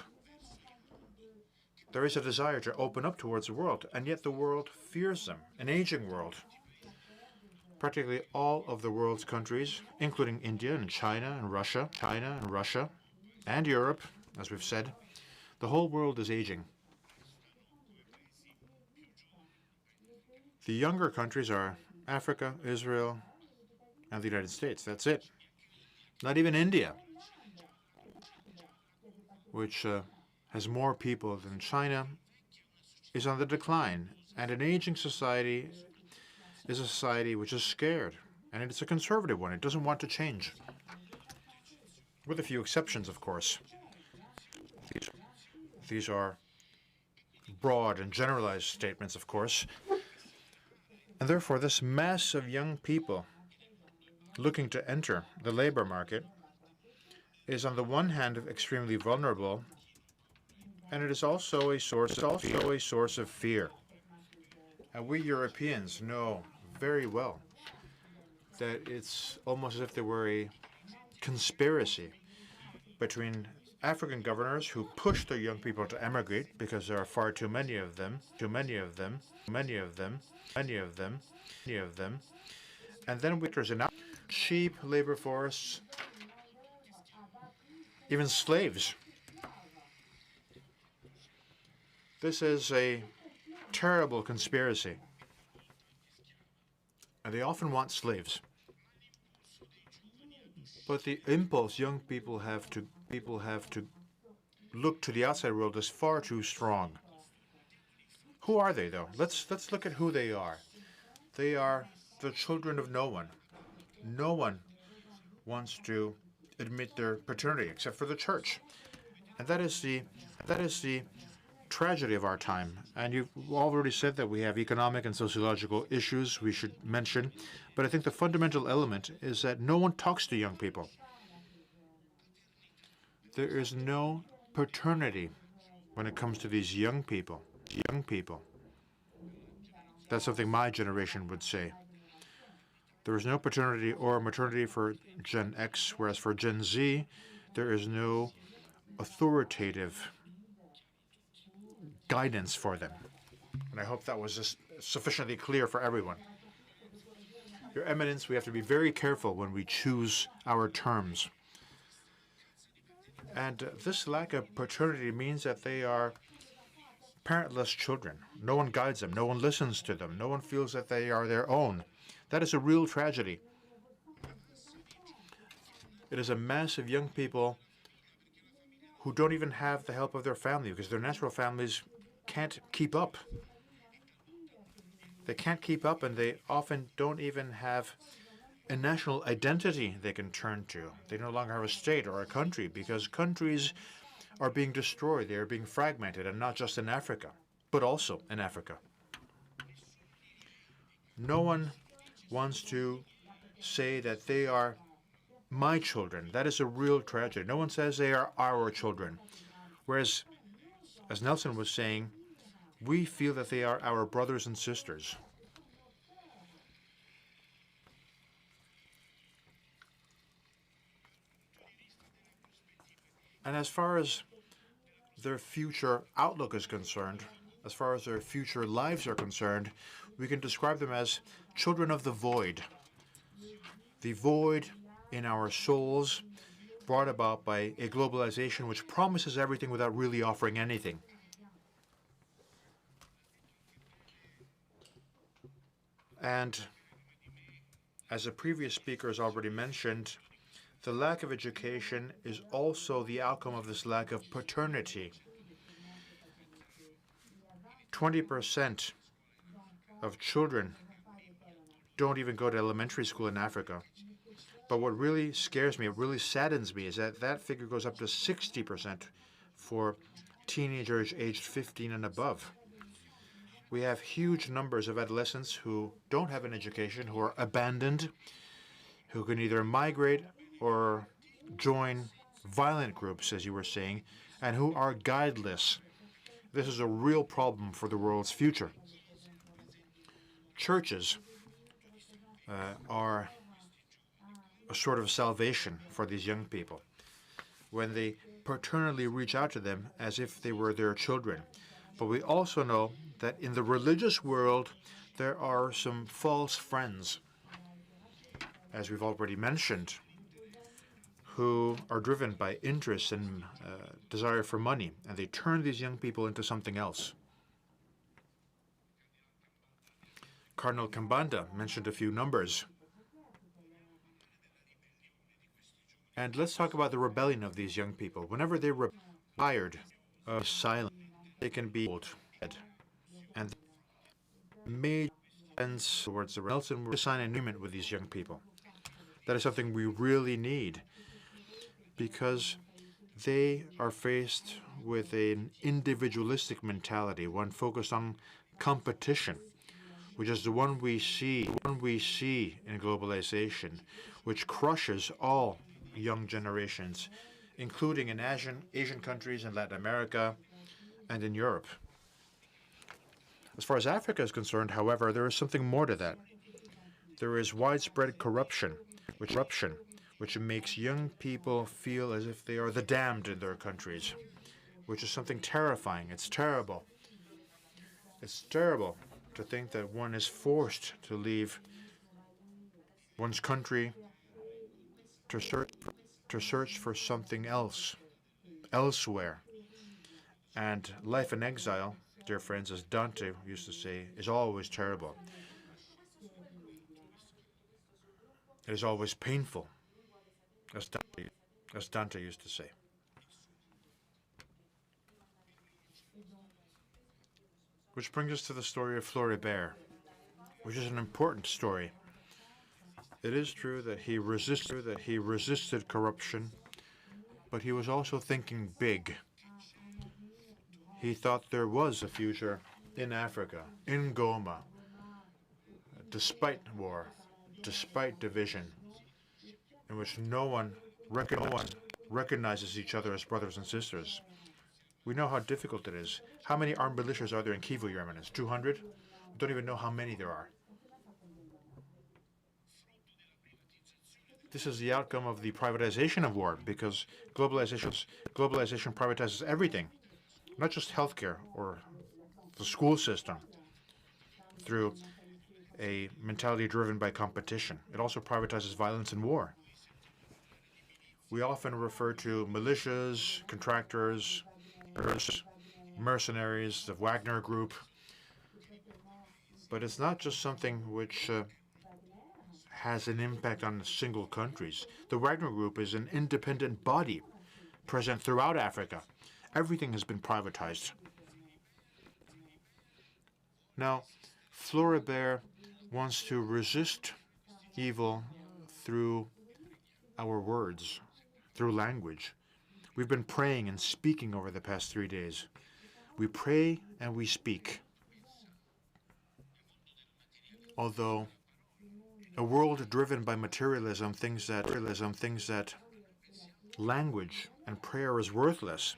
Speaker 4: There is a desire to open up towards the world, and yet the world fears them. An aging world. Practically all of the world's countries, including India and China and Russia, and Europe, as we've said, the whole world is aging. The younger countries are Africa, Israel, and the United States. That's it. Not even India, which has more people than China, is on the decline. And an aging society is a society which is scared. And it's a conservative one. It doesn't want to change. With a few exceptions, of course. These are broad and generalized statements, of course. And therefore, this mass of young people looking to enter the labor market is, on the one hand, extremely vulnerable, and it is also a source of fear. And we Europeans know very well that it's almost as if there were a conspiracy between African governors who push their young people to emigrate because there are far too many of them, and then there's enough cheap labor force, even slaves. This is a terrible conspiracy. And they often want slaves. But the impulse young people have to look to the outside world is far too strong. Who are they, though? Let's look at who they are. They are the children of no one. No one wants to admit their paternity except for the church. And that is the tragedy of our time. And you've already said that we have economic and sociological issues we should mention. But I think the fundamental element is that no one talks to young people. There is no paternity when it comes to these young people. Young people. That's something my generation would say. There is no paternity or maternity for Gen X, whereas for Gen Z, there is no authoritative guidance for them. And I hope that was just sufficiently clear for everyone. Your Eminence, we have to be very careful when we choose our terms. And this lack of paternity means that they are parentless children. No one guides them. No one listens to them. No one feels that they are their own. That is a real tragedy. It is a mass of young people who don't even have the help of their family because their natural families can't keep up. They can't keep up, and they often don't even have a national identity they can turn to. They no longer have a state or a country because countries are being destroyed. They are being fragmented, and not just in Africa, but also in Africa. No one wants to say that they are my children. That is a real tragedy. No one says they are our children. Whereas, as Nelson was saying, we feel that they are our brothers and sisters. And as far as their future outlook is concerned, as far as their future lives are concerned, we can describe them as children of the void. The void in our souls brought about by a globalization which promises everything without really offering anything. And as a previous speaker has already mentioned, the lack of education is also the outcome of this lack of paternity. 20% of children don't even go to elementary school in Africa. But what really scares me, what really saddens me, is that that figure goes up to 60% for teenagers aged 15 and above. We have huge numbers of adolescents who don't have an education, who are abandoned, who can either migrate or join violent groups, as you were saying, and who are guideless. This is a real problem for the world's future. Churches are a sort of salvation for these young people when they paternally reach out to them as if they were their children. But we also know that in the religious world, there are some false friends, as we've already mentioned, who are driven by interest and desire for money, and they turn these young people into something else. Cardinal Kambanda mentioned a few numbers. And let's talk about the rebellion of these young people. Whenever they're tired of silence, they can be old. And made sense towards the Nelson will sign an agreement with these young people. That is something we really need, because they are faced with an individualistic mentality, one focused on competition, which is the one we see in globalization, which crushes all young generations, including in Asian countries, in Latin America, and in Europe. As far as Africa is concerned, however, there is something more to that. There is widespread corruption, which makes young people feel as if they are the damned in their countries, which is something terrifying. It's terrible. It's terrible to think that one is forced to leave one's country to search for something else, elsewhere. And life in exile dear friends, as Dante used to say, is always terrible. It is always painful, as Dante used to say. Which brings us to the story of Floribert, which is an important story. It is true that he resisted corruption, but he was also thinking big. He thought there was a future in Africa, in Goma, despite war, despite division, in which no one recognizes each other as brothers and sisters. We know how difficult it is. How many armed militias are there in Kivu, Your Eminence? 200? We don't even know how many there are. This is the outcome of the privatization of war, because globalization privatizes everything, not just healthcare or the school system, through a mentality driven by competition. It also privatizes violence and war. We often refer to militias, contractors, mercenaries, the Wagner Group, but it's not just something which has an impact on single countries. The Wagner Group is an independent body present throughout Africa. Everything has been privatized. Now, Floribert wants to resist evil through our words, through language. We've been praying and speaking over the past 3 days. We pray and we speak. Although a world driven by materialism thinks that language and prayer is worthless.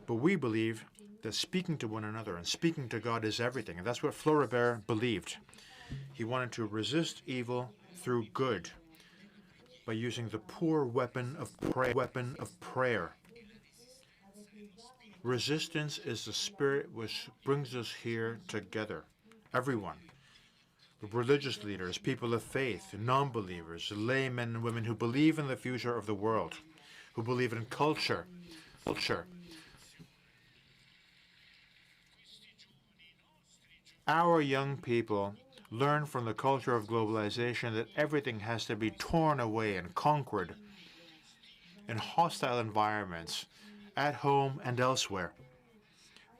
Speaker 4: But we believe that speaking to one another and speaking to God is everything. And that's what Floribert believed. He wanted to resist evil through good by using the poor weapon of prayer. Resistance is the spirit which brings us here together. Everyone. Religious leaders, people of faith, non-believers, laymen and women who believe in the future of the world, who believe in culture. Our young people learn from the culture of globalization that everything has to be torn away and conquered in hostile environments, at home and elsewhere.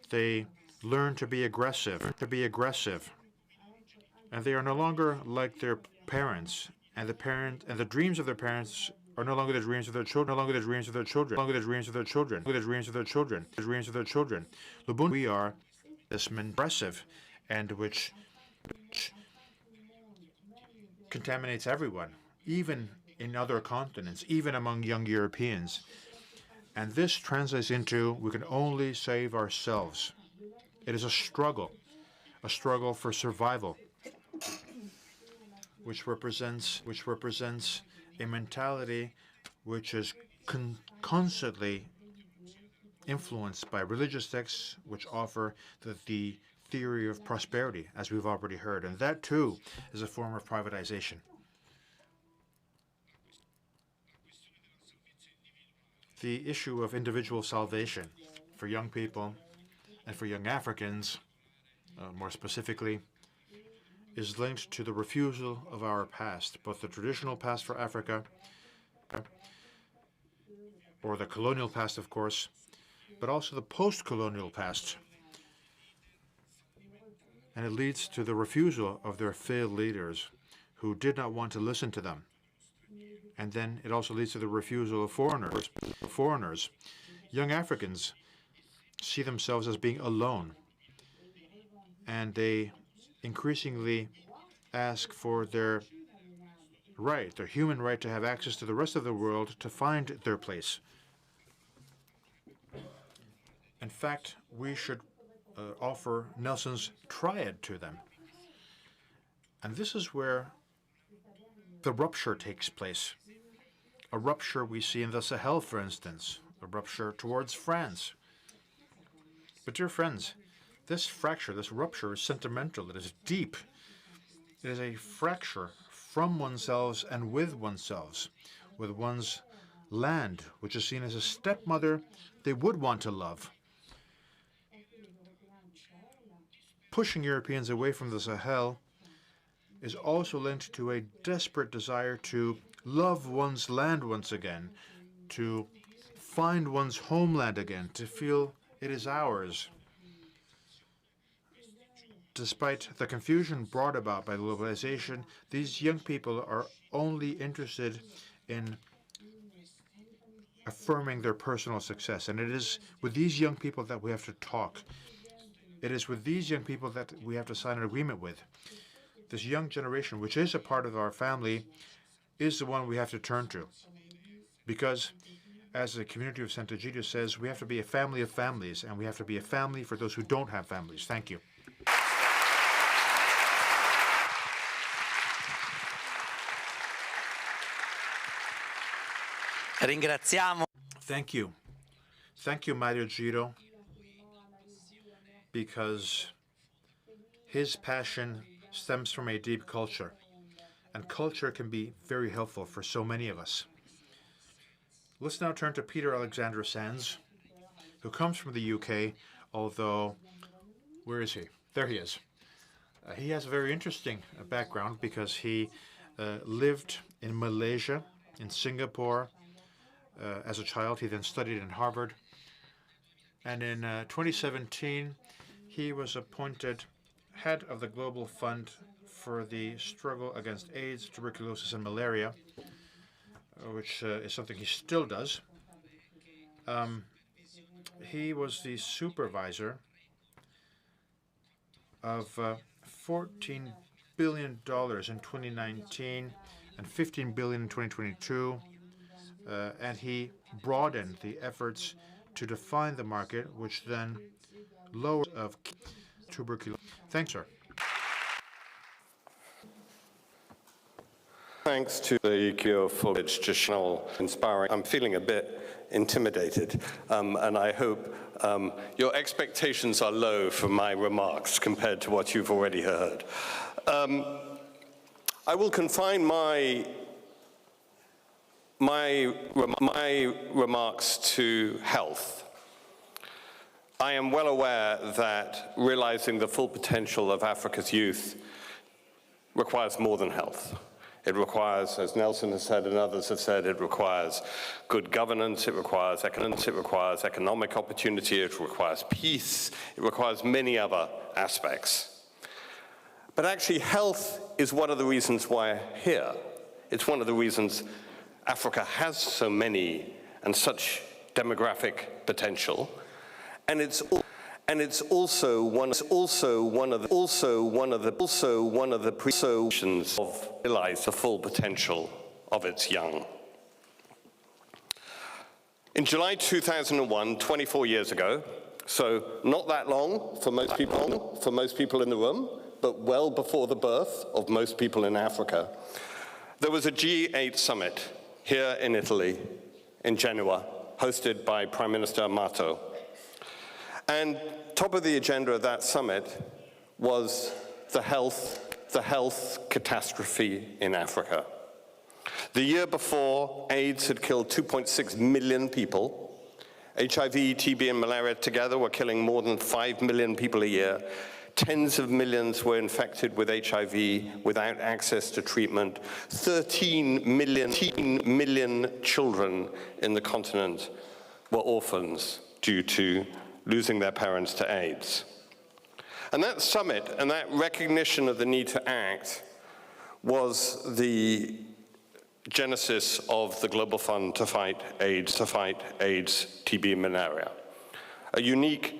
Speaker 4: They learn to be aggressive, and they are no longer like their parents, and the dreams of their parents are no longer the dreams of their children, We are this impressive and which contaminates everyone, even in other continents, even among young Europeans. And this translates into, we can only save ourselves. It is a struggle for survival, which represents a mentality which is constantly influenced by religious texts which offer the theory of prosperity, as we've already heard. And that, too, is a form of privatization. The issue of individual salvation for young people and for young Africans, more specifically, is linked to the refusal of our past, both the traditional past for Africa, or the colonial past, of course, but also the post-colonial past. And it leads to the refusal of their failed leaders who did not want to listen to them. And then it also leads to the refusal of foreigners. Young Africans see themselves as being alone, and they increasingly ask for their human right to have access to the rest of the world, to find their place. In fact, we should offer Nelson's triad to them. And this is where the rupture takes place. A rupture we see in the Sahel, for instance, a rupture towards France. But dear friends, this rupture is sentimental, it is deep. It is a fracture from oneself and with oneself, with one's land, which is seen as a stepmother they would want to love. pushing Europeans away from the Sahel is also linked to a desperate desire to love one's land once again, to find one's homeland again, to feel it is ours. Despite the confusion brought about by globalization, these young people are only interested in affirming their personal success. And it is with these young people that we have to talk. It is with these young people that we have to sign an agreement with. This young generation, which is a part of our family, is the one we have to turn to. Because, as the community of Sant'Egidio says, we have to be a family of families, and we have to be a family for those who don't have families. Thank you.
Speaker 3: Ringraziamo.
Speaker 4: Thank you. Thank you, Mario Giro, because his passion stems from a deep culture, and culture can be very helpful for so many of us. Let's now turn to Peter Alexander Sands, who comes from the UK, although, where is he? There he is. He has a very interesting background because he lived in Malaysia, in Singapore, as a child. He then studied in Harvard. And in 2017, he was appointed head of the Global Fund for the struggle against AIDS, tuberculosis, and malaria, which is something he still does. He was the supervisor of $14 billion in 2019 and $15 billion in 2022. And he broadened the efforts to define the market, which then lowered of tuberculosis. Thanks, sir.
Speaker 8: Thanks to the cure for its traditional inspiring. I'm feeling a bit intimidated, and I hope your expectations are low for my remarks compared to what you've already heard. I will confine my remarks to health. I am well aware that realizing the full potential of Africa's youth requires more than health. It requires, as Nelson has said and others have said, it requires good governance, it requires economic opportunity, it requires peace, it requires many other aspects. But actually, health is one of the reasons why we're here. It's one of the reasons Africa has so many and such demographic potential, and it's also one of the preconditions of realize the full potential of its young. In July 2001, 24 years ago, so not that long for most people in the room, but well before the birth of most people in Africa, there was a G8 summit here in Italy, in Genoa, hosted by Prime Minister Amato. And top of the agenda of that summit was the health catastrophe in Africa. The year before, AIDS had killed 2.6 million people. HIV, TB, and malaria together were killing more than 5 million people a year. Tens of millions were infected with HIV without access to treatment. 13 million children in the continent were orphans due to losing their parents to AIDS. And that summit and that recognition of the need to act was the genesis of the Global Fund to fight AIDS, TB, and malaria. A unique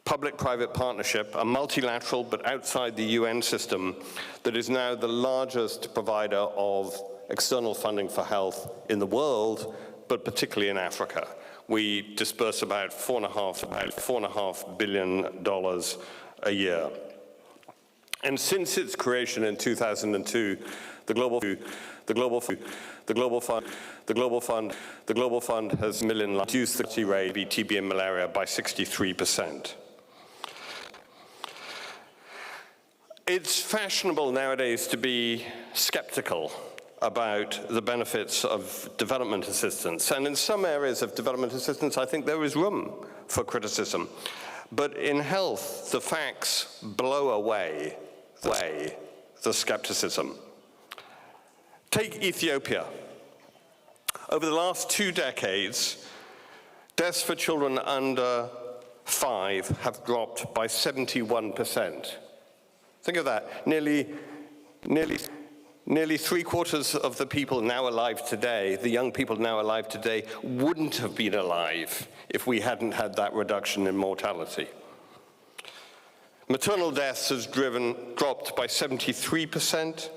Speaker 8: public-private partnership, a multilateral but outside the UN system, that is now the largest provider of external funding for health in the world, but particularly in Africa. We disperse about $4.5 billion a year. And since its creation in 2002, the Global Fund has reduced the rate of TB and malaria by 63%. It's fashionable nowadays to be skeptical about the benefits of development assistance. And in some areas of development assistance, I think there is room for criticism. But in health, the facts blow away the skepticism. Take Ethiopia. Over the last 2 decades, deaths for children under 5 have dropped by 71%. Think of that. Nearly 3/4 of the people now alive today, the young people now alive today, wouldn't have been alive if we hadn't had that reduction in mortality. Maternal deaths has dropped by 73%,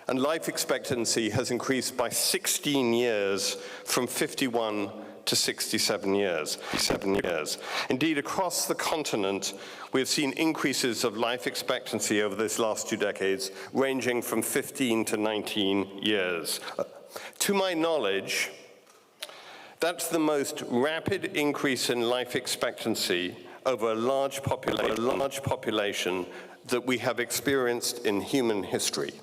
Speaker 8: and life expectancy has increased by 16 years from 51 to 67 years. Indeed, across the continent, we have seen increases of life expectancy over this last 2 decades, ranging from 15 to 19 years. To my knowledge, that's the most rapid increase in life expectancy over a large population that we have experienced in human history.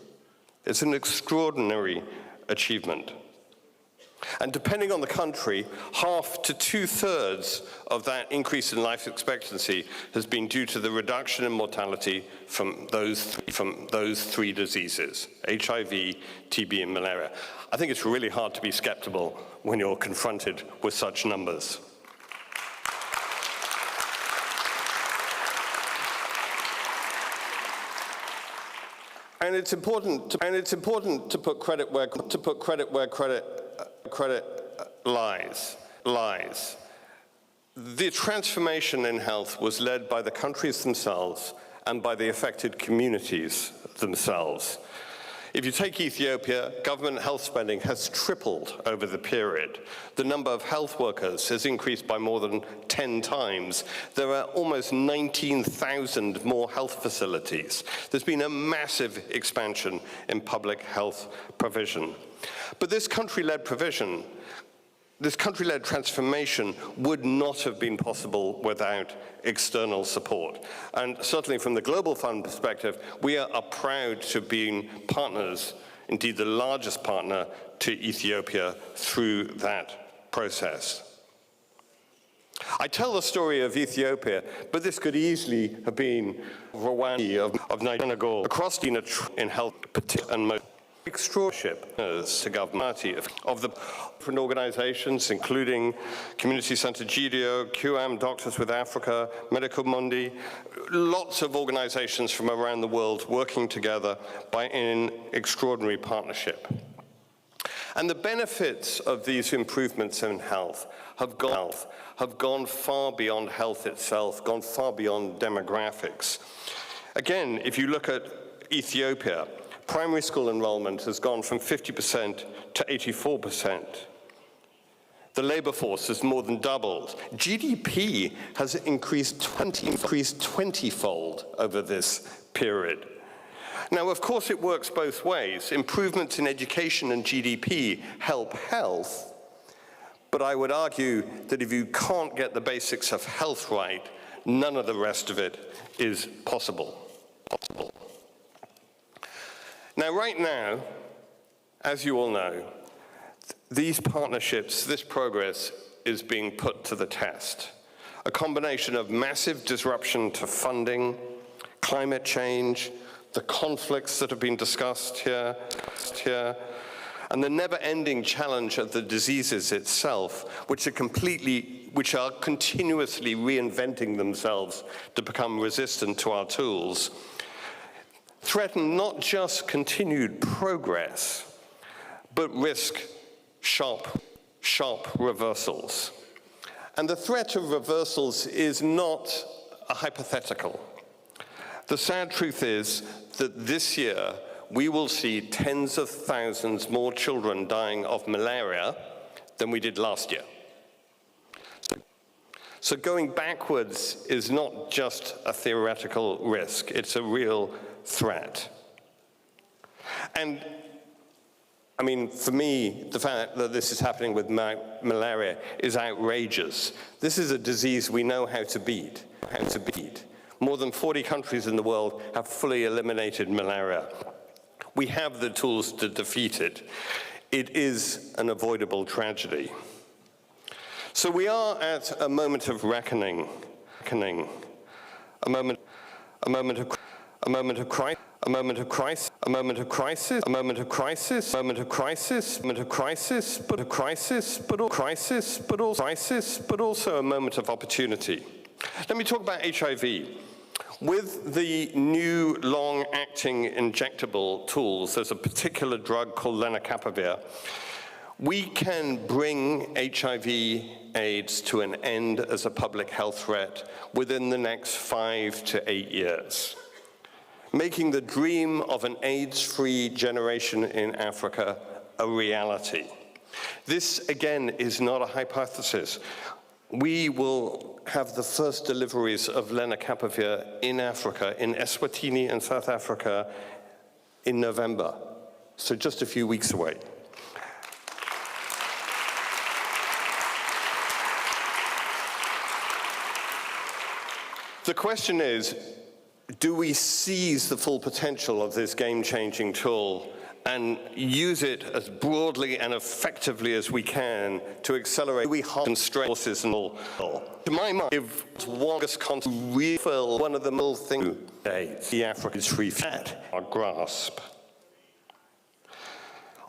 Speaker 8: It's an extraordinary achievement. And depending on the country, half to 2/3 of that increase in life expectancy has been due to the reduction in mortality from those three diseases, HIV, TB, and malaria. I think it's really hard to be skeptical when you're confronted with such numbers. And it's important to put credit where credit lies. The transformation in health was led by the countries themselves and by the affected communities themselves. If you take Ethiopia, government health spending has tripled over the period. The number of health workers has increased by more than 10 times. There are almost 19,000 more health facilities. There's been a massive expansion in public health provision. But this country-led transformation would not have been possible without external support. And certainly from the Global Fund perspective, we are proud to be partners, indeed the largest partner, to Ethiopia through that process. I tell the story of Ethiopia, but this could easily have been Rwanda of Nigeria, across in health and most extraordinary to government of the different organizations, including Community Sant'Egidio, QAM, Doctors with Africa, Medical Mundi, lots of organizations from around the world working together in extraordinary partnership. And the benefits of these improvements in health have gone far beyond health itself, gone far beyond demographics. Again, if you look at Ethiopia, primary school enrollment has gone from 50% to 84%. The labor force has more than doubled. GDP has increased 20-fold over this period. Now, of course, it works both ways. Improvements in education and GDP help health, but I would argue that if you can't get the basics of health right, none of the rest of it is possible. Now, right now, as you all know, these partnerships, this progress is being put to the test. A combination of massive disruption to funding, climate change, the conflicts that have been discussed here, and the never-ending challenge of the diseases itself, which are continuously reinventing themselves to become resistant to our tools, threaten not just continued progress, but risk sharp reversals. And the threat of reversals is not a hypothetical. The sad truth is that this year we will see tens of thousands more children dying of malaria than we did last year. So going backwards is not just a theoretical risk, it's a real threat. And I mean, for me, the fact that this is happening with malaria is outrageous. This is a disease we know how to beat. More than 40 countries in the world have fully eliminated malaria. We have the tools to defeat it. It is an avoidable tragedy. So we are at a moment of reckoning. reckoning, a moment of crisis, a moment of crisis, a moment of crisis, a moment of crisis, a moment of crisis, a moment of crisis, but a crisis, but also a moment of opportunity. Let me talk about HIV. With the new long-acting injectable tools, there's a particular drug called lenacapavir. We can bring HIV/AIDS to an end as a public health threat within the next 5 to 8 years, making the dream of an AIDS-free generation in Africa a reality. This, again, is not a hypothesis. We will have the first deliveries of lenacapavir in Africa, in Eswatini and South Africa, in November, so just a few weeks away. The question is, do we seize the full potential of this game-changing tool and use it as broadly and effectively as we can to accelerate? We constrain forces and all. To my mind, if longest continent refill one of the middle things, the African is free fat, our grasp.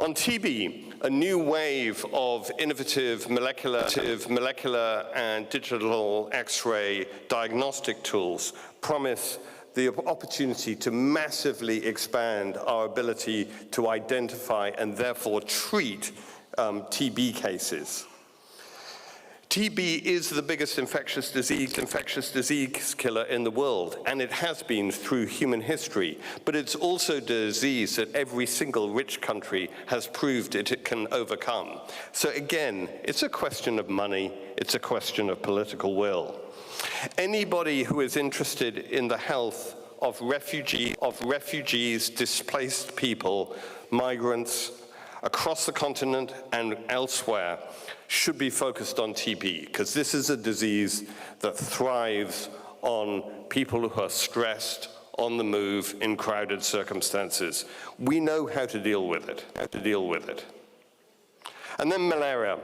Speaker 8: On TB, a new wave of innovative molecular and digital X-ray diagnostic tools promise the opportunity to massively expand our ability to identify and therefore treat TB cases. TB is the biggest infectious disease killer in the world, and it has been through human history. But it's also a disease that every single rich country has proved it can overcome. So again, it's a question of money, it's a question of political will. Anybody who is interested in the health of refugees, displaced people, migrants across the continent and elsewhere should be focused on TB, because this is a disease that thrives on people who are stressed, on the move, in crowded circumstances. We know how to deal with it, And then malaria.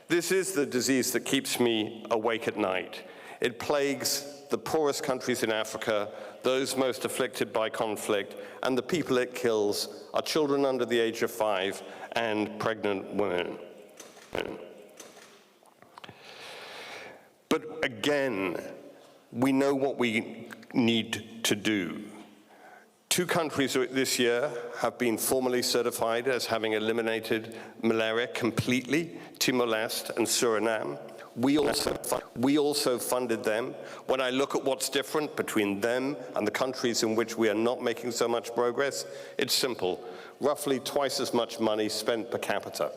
Speaker 8: This is the disease that keeps me awake at night. It plagues the poorest countries in Africa, those most afflicted by conflict, and the people it kills are children under the age of 5 and pregnant women. But again, we know what we need to do. 2 countries this year have been formally certified as having eliminated malaria completely, Timor-Leste and Suriname. We also funded them. When I look at what's different between them and the countries in which we are not making so much progress, it's simple. Roughly twice as much money spent per capita.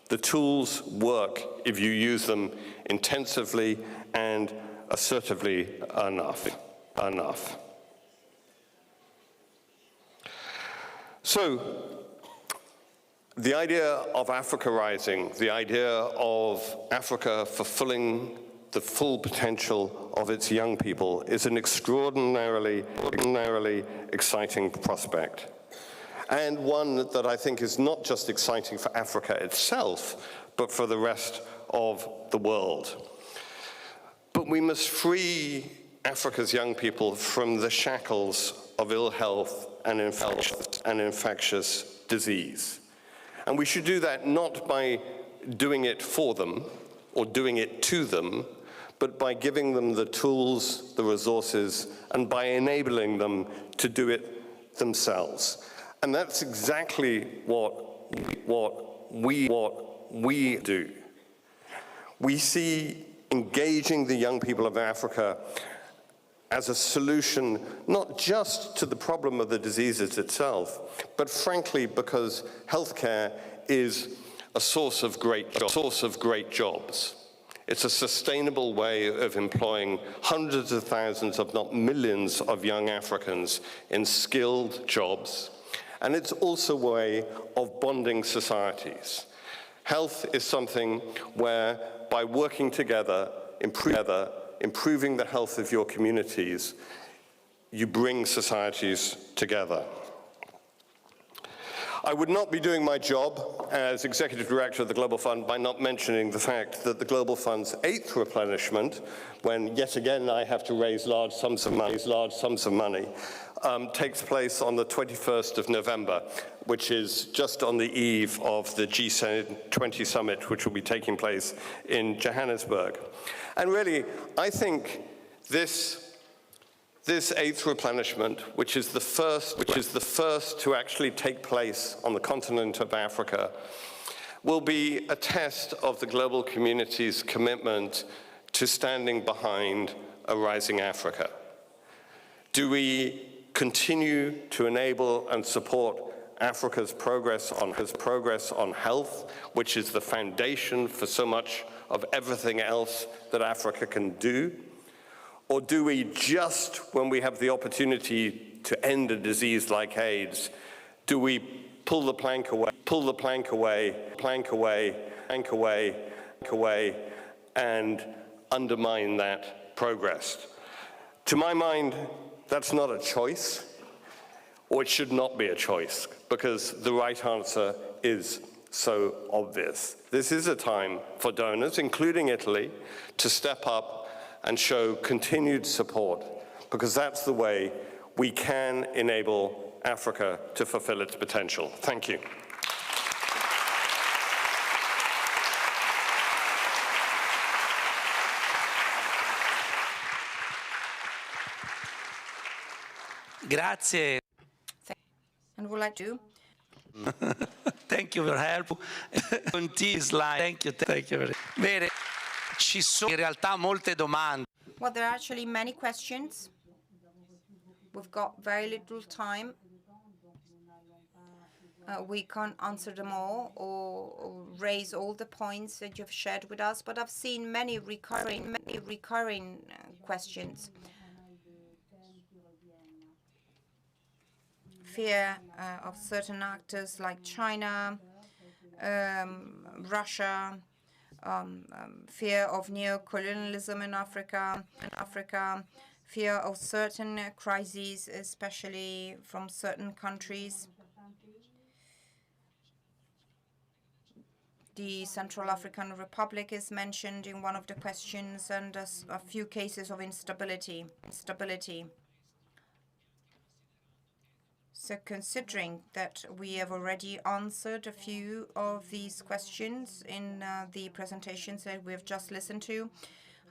Speaker 8: The tools work if you use them intensively and assertively enough. So, the idea of Africa rising, the idea of Africa fulfilling the full potential of its young people is an extraordinarily exciting prospect. And one that I think is not just exciting for Africa itself, but for the rest of the world. But we must free Africa's young people from the shackles of ill health and infectious disease. And we should do that not by doing it for them or doing it to them, but by giving them the tools, the resources, and by enabling them to do it themselves. And that's exactly what we do. We see engaging the young people of Africa as a solution, not just to the problem of the diseases itself, but frankly because healthcare is a source of great jobs. It's a sustainable way of employing hundreds of thousands, if not millions, of young Africans in skilled jobs. And it's also a way of bonding societies. Health is something where, by working together, improving the health of your communities, you bring societies together. I would not be doing my job as Executive Director of the Global Fund by not mentioning the fact that the Global Fund's 8th replenishment, when yet again I have to raise large sums of money, takes place on the 21st of November, which is just on the eve of the G20 summit, which will be taking place in Johannesburg. And really, I think this 8th replenishment, which is the first to actually take place on the continent of Africa, will be a test of the global community's commitment to standing behind a rising Africa. Do we continue to enable and support Africa's progress on health, which is the foundation for so much of everything else that Africa can do? Or do we just, when we have the opportunity to end a disease like AIDS, do we pull the plank away, and undermine that progress? To my mind, that's not a choice, or it should not be a choice, because the right answer is so obvious. This is a time for donors, including Italy, to step up and show continued support, because that's the way we can enable Africa to fulfill its potential. Thank you.
Speaker 3: Grazie.
Speaker 2: And would like to.
Speaker 3: Thank you for your help. Thank you. Bene, ci sono in realtà molte domande.
Speaker 2: Well, there are actually many questions. We've got very little time. We can't answer them all or raise all the points that you've shared with us, but I've seen many recurring questions. Fear of certain actors like China, Russia, fear of neo-colonialism in Africa, fear of certain crises, especially from certain countries. The Central African Republic is mentioned in one of the questions, and a few cases of instability. So considering that we have already answered a few of these questions in the presentations that we have just listened to,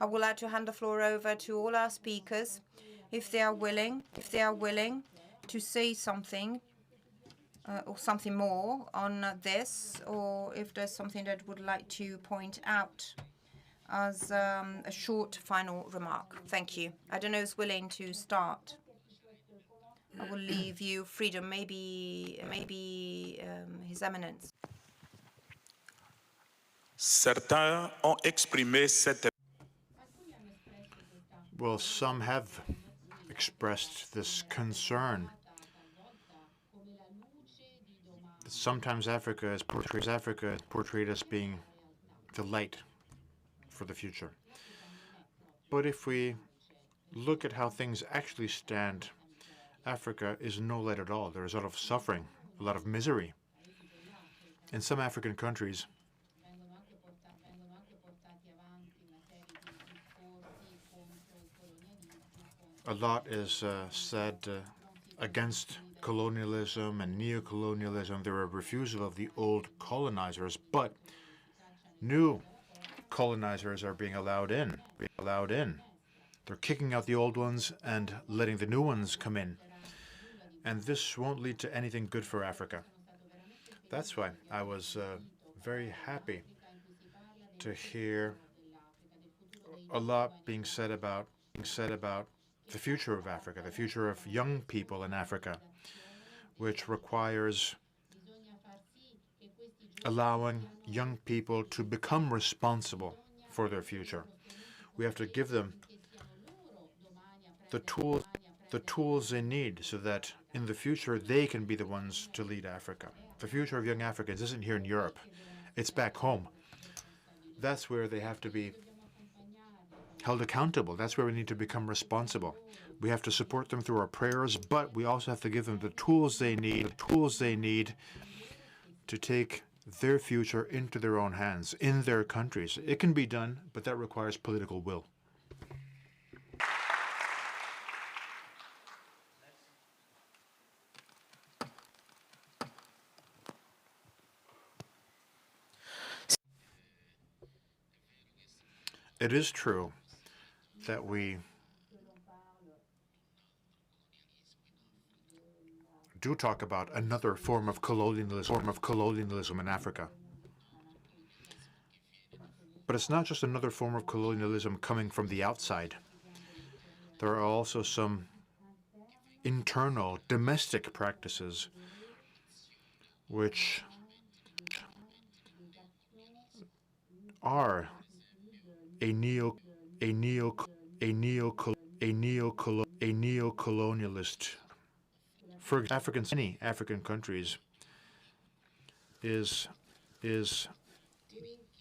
Speaker 2: I would like to hand the floor over to all our speakers, if they are willing to say something or something more on this, or if there's something that would like to point out as a short final remark. Thank you. I don't know who's willing to start. I will leave you freedom, maybe His Eminence.
Speaker 1: Certains ont exprimé cette.
Speaker 4: Well, some have expressed this concern. Sometimes Africa is portrayed as being the light for the future. But if we look at how things actually stand, Africa is no light at all. There is a lot of suffering, a lot of misery. In some African countries, a lot is said against colonialism and neo-colonialism. There are a refusal of the old colonizers, but new colonizers are being allowed in. They're kicking out the old ones and letting the new ones come in. And this won't lead to anything good for Africa. That's why I was very happy to hear a lot being said about the future of Africa, the future of young people in Africa, which requires allowing young people to become responsible for their future. We have to give them the tools they need so that in the future they can be the ones to lead Africa. The future of young Africans isn't here in Europe. It's back home. That's where they have to be held accountable. That's where we need to become responsible. We have to support them through our prayers, but we also have to give them the tools they need to take their future into their own hands, in their countries. It can be done, but that requires political will. It is true that we do talk about another form of colonialism in Africa. But it's not just another form of colonialism coming from the outside. There are also some internal, domestic practices which are a neocolonialist. For any African countries is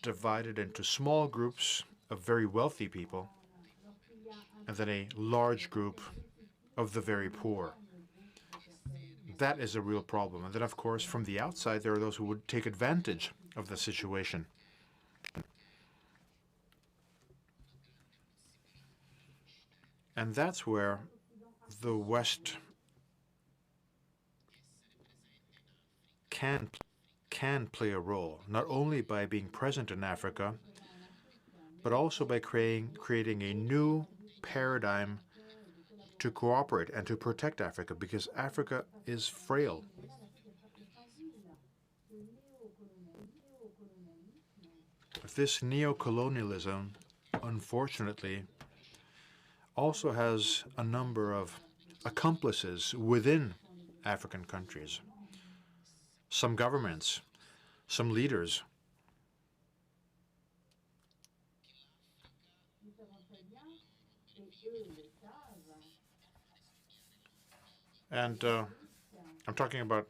Speaker 4: divided into small groups of very wealthy people and then a large group of the very poor. That is a real problem. And then, of course, from the outside, there are those who would take advantage of the situation. And that's where the West can play a role, not only by being present in Africa, but also by creating a new paradigm to cooperate and to protect Africa, because Africa is frail. This neocolonialism, unfortunately, also has a number of accomplices within African countries. Some governments, some leaders. And I'm talking about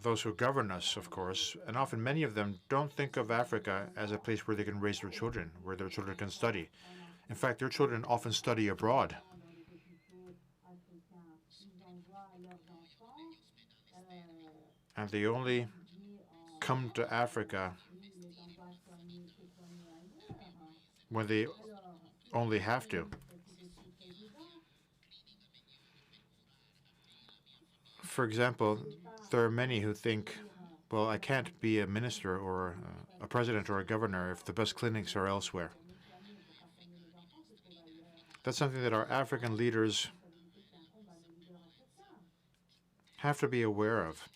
Speaker 4: those who govern us, of course, and often many of them don't think of Africa as a place where they can raise their children, where their children can study. In fact, their children often study abroad. And they only come to Africa when they only have to. For example, there are many who think, well, I can't be a minister or a president or a governor if the best clinics are elsewhere. That's something that our African leaders have to be aware of.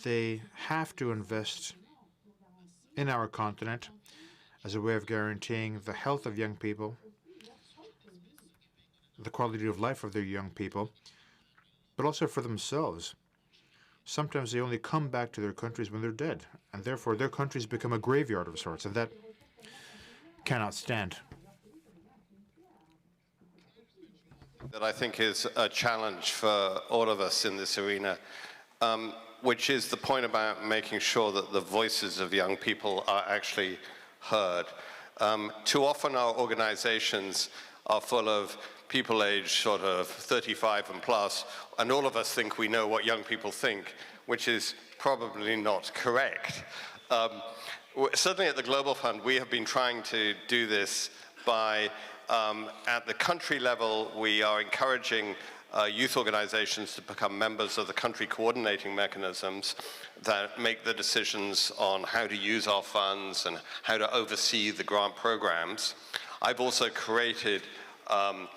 Speaker 4: They have to invest in our continent as a way of guaranteeing the health of young people, the quality of life of their young people, but also for themselves. Sometimes they only come back to their countries when they're dead, and therefore their countries become a graveyard of sorts, and that cannot stand.
Speaker 8: That I think is a challenge for all of us in this arena, which is the point about making sure that the voices of young people are actually heard. Too often our organizations are full of people aged sort of 35 and plus, and all of us think we know what young people think, which is probably not correct. Certainly at the Global Fund, we have been trying to do this by, at the country level, we are encouraging youth organizations to become members of the country coordinating mechanisms that make the decisions on how to use our funds and how to oversee the grant programs. I've also created a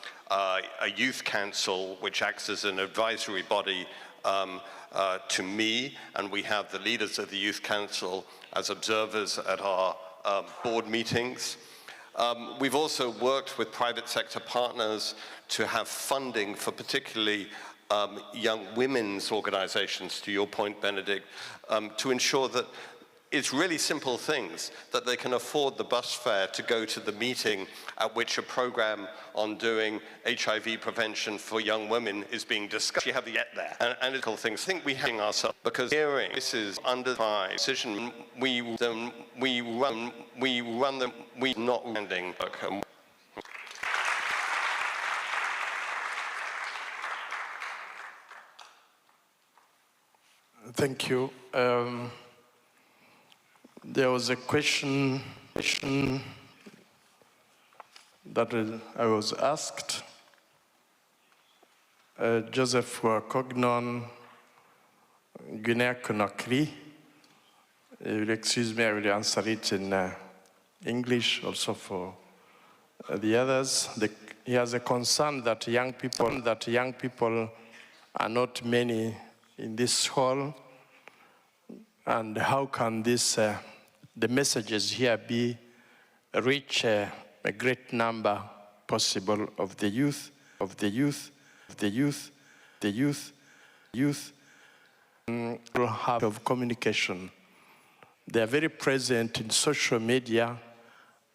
Speaker 8: youth council which acts as an advisory body to me, and we have the leaders of the youth council as observers at our board meetings. We've also worked with private sector partners to have funding for particularly young women's organizations, to your point, Benedict, to ensure that it's really simple things, that they can afford the bus fare to go to the meeting at which a program on doing HIV prevention for young women is being discussed. You have to get there. And little things. I think we hang ourselves because hearing this is under my decision. We run them, we not landing.
Speaker 5: Thank you. There was a question that I was asked. Joseph Cognon, Guinea-Conakry. You'll excuse me, I will answer it in English also for the others. He has a concern that young people are not many in this hall, and how can this, the messages here be reach a great number possible of the youth, will have of communication. They are very present in social media,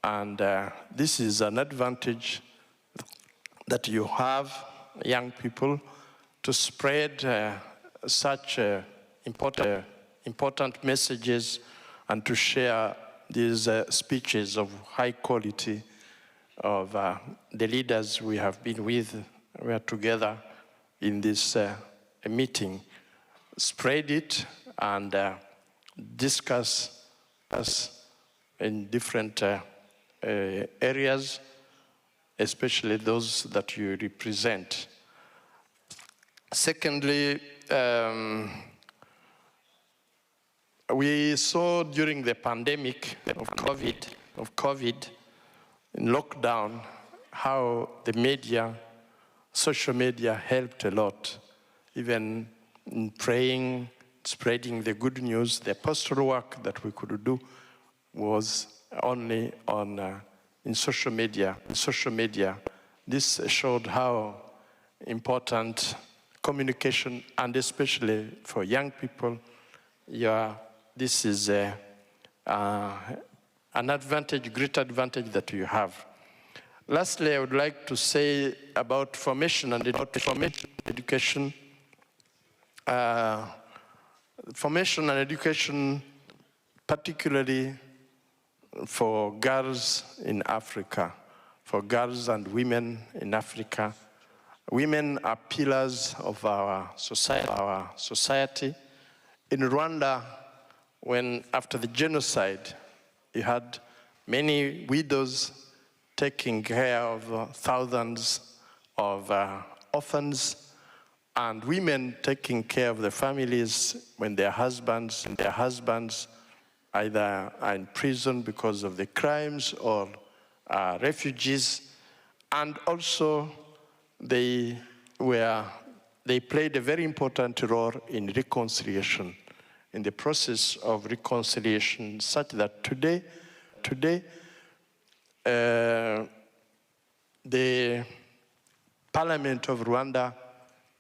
Speaker 5: and this is an advantage that you have, young people, to spread such important messages and to share these speeches of high quality of the leaders we have been with. We are together in this meeting. Spread it and discuss us in different areas, especially those that you represent. Secondly, we saw during the pandemic of COVID, in lockdown, how the media, social media helped a lot, even in praying, spreading the good news. The pastoral work that we could do was only on in social media. This showed how important communication, and especially for young people, this is an advantage, great advantage that you have. Lastly, I would like to say about formation and education. Formation and education, particularly for girls in Africa, for girls and women in Africa. Women are pillars of our society. In Rwanda, when after the genocide, you had many widows taking care of thousands of orphans, and women taking care of the families when their husbands either are in prison because of the crimes or are refugees. And also they played a very important role in reconciliation, in the process of reconciliation, such that today the Parliament of Rwanda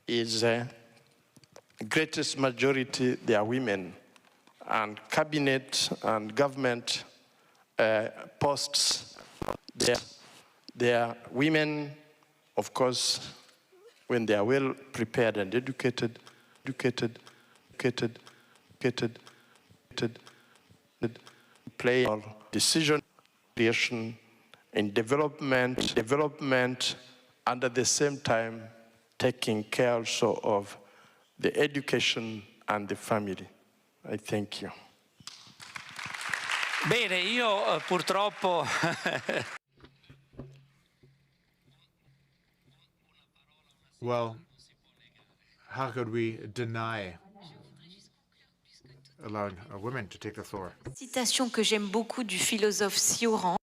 Speaker 5: is greatest majority, they are women, and cabinet and government posts, they are women, of course, when they are well prepared and educated, play decision creation in development, and at the same time taking care also of the education and the family. I thank you.
Speaker 3: Bene, io purtroppo
Speaker 4: Well, how could we deny allowing women to take the floor?
Speaker 7: Citation que j'aime beaucoup du philosophe Sioran.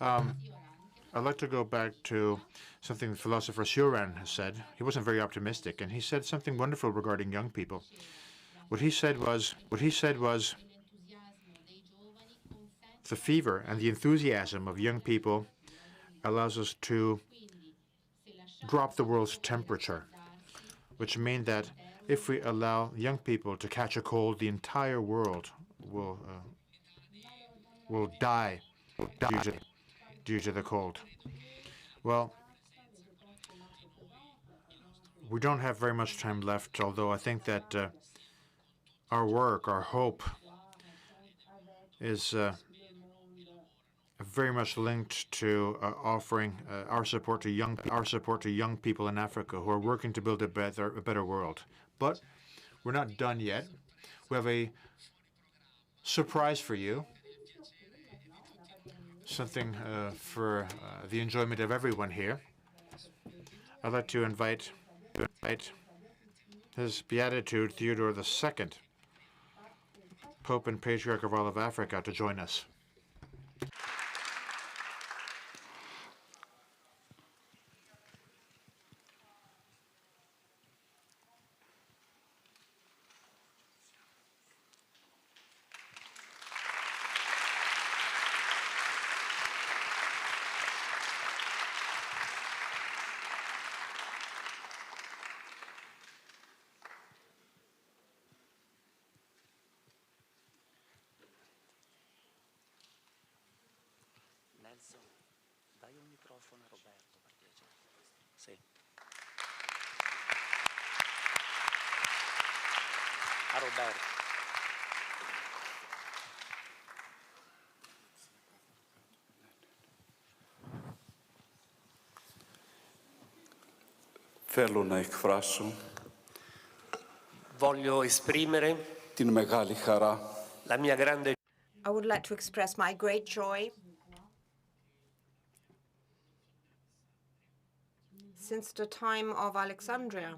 Speaker 4: I'd like to go back to something the philosopher Sioran has said. He wasn't very optimistic, and he said something wonderful regarding young people. What he said was the fever and the enthusiasm of young people allows us to drop the world's temperature, which means that if we allow young people to catch a cold, the entire world will die due to the cold. Well, we don't have very much time left, although I think that our work, our hope, is very much linked to offering our support to young people in Africa who are working to build a better world. But we're not done yet. We have a surprise for you, something for the enjoyment of everyone here. I'd like to invite His Beatitude Theodore II, Pope and Patriarch of all of Africa, to join us.
Speaker 3: Nelson, dai un microfono a Roberto, per piacere. Sì. A Roberto.
Speaker 9: Θέλω να εκφράσω
Speaker 3: Voglio esprimere
Speaker 9: την μεγάλη χαρά
Speaker 3: la mia grande
Speaker 2: I would like to express my great joy since the time of Alexandria.